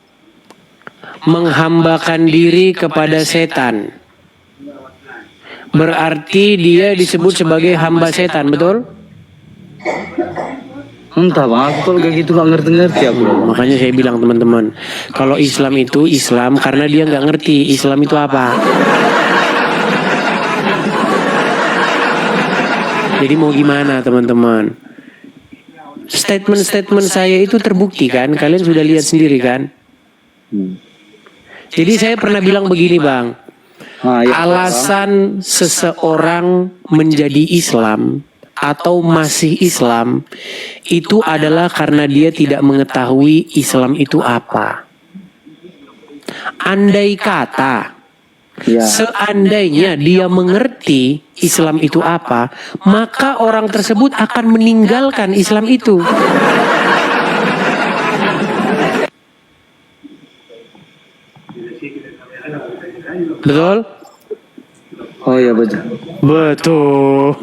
menghambakan diri kepada setan, berarti dia disebut sebagai hamba setan, betul? Entah bang, aku kalau kayak gitu nggak ngerti-ngerti aku. Makanya saya bilang teman-teman, kalau Islam itu Islam karena dia nggak ngerti Islam itu apa. Jadi mau gimana teman-teman? Statement-statement saya itu terbukti kan? Kalian sudah lihat sendiri kan? Jadi saya pernah bilang begini Bang, alasan seseorang menjadi Islam atau masih Islam itu adalah karena dia tidak mengetahui Islam itu apa. Andai kata, seandainya dia mengerti Islam itu apa, maka orang tersebut akan meninggalkan Islam itu. Betul? Oh iya betul. Betul.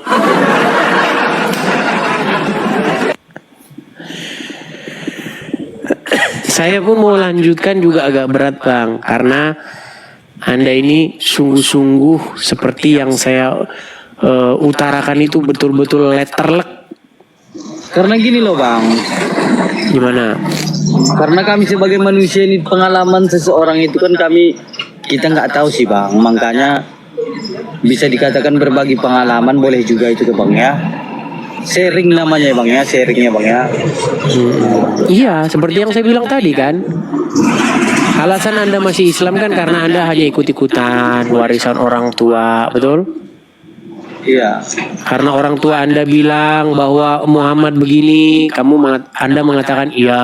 Saya pun mau lanjutkan juga agak berat Bang, karena Anda ini sungguh-sungguh seperti yang saya utarakan itu betul-betul letterlek. Karena gini loh bang. Gimana? Karena kami sebagai manusia ini pengalaman seseorang itu kan kita nggak tahu sih bang. Makanya bisa dikatakan berbagi pengalaman boleh juga itu tuh bang ya. Sharing namanya bang ya, sharingnya bang ya. Iya, seperti yang saya bilang tadi kan. Alasan Anda masih Islam kan karena Anda hanya ikut-ikutan warisan orang tua, betul? Iya. Karena orang tua Anda bilang bahwa Muhammad begini, Anda mengatakan iya.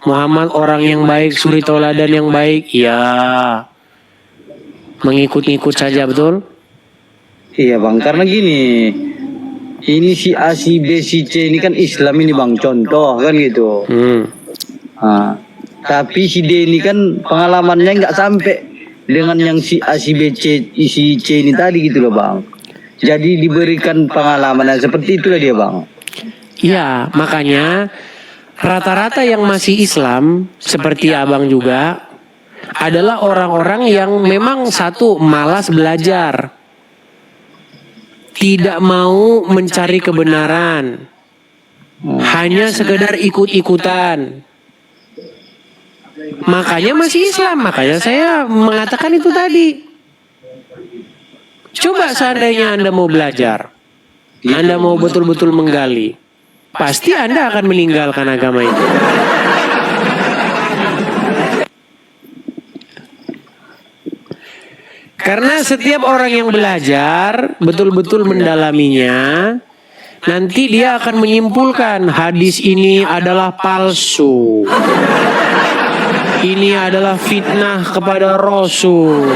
Muhammad orang yang baik, suri tauladan yang baik, iya. Mengikut-ikut saja, betul? Iya bang, karena gini. Ini si A, si B, si C ini kan Islam ini bang, contoh kan gitu. Nah, tapi si D ini kan pengalamannya nggak sampai dengan yang si A, si B, si C ini tadi gitu loh bang. Jadi diberikan pengalaman yang seperti itulah dia bang. Iya, makanya rata-rata yang masih Islam seperti abang juga adalah orang-orang yang memang satu malas belajar. Tidak mau mencari kebenaran, hanya sekedar ikut-ikutan. Makanya masih Islam, makanya saya mengatakan itu tadi. Coba seandainya Anda mau belajar, Anda mau betul-betul menggali, pasti Anda akan meninggalkan agama itu. Karena setiap orang yang belajar betul-betul mendalaminya, nanti dia akan menyimpulkan hadis ini adalah palsu. Ini adalah fitnah kepada Rasul.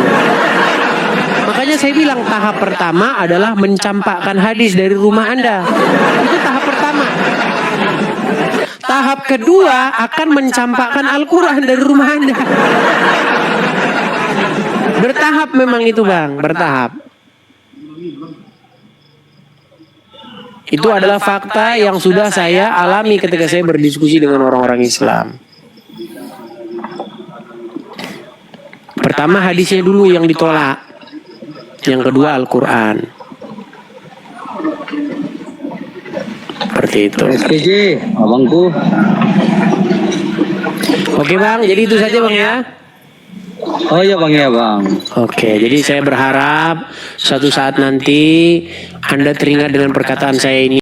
Makanya saya bilang tahap pertama adalah mencampakkan hadis dari rumah Anda. Itu tahap pertama. Tahap kedua akan mencampakkan Al-Quran dari rumah Anda. Bertahap memang itu bang, bertahap. Itu adalah fakta yang sudah saya alami ketika saya berdiskusi dengan orang-orang Islam. Pertama hadisnya dulu yang ditolak. Yang kedua Al-Quran. Seperti itu. SPJ, abangku. Oke Bang, jadi itu saja Bang ya. Oh iya bang, ya bang. Oke, jadi saya berharap suatu saat nanti Anda teringat dengan perkataan saya ini.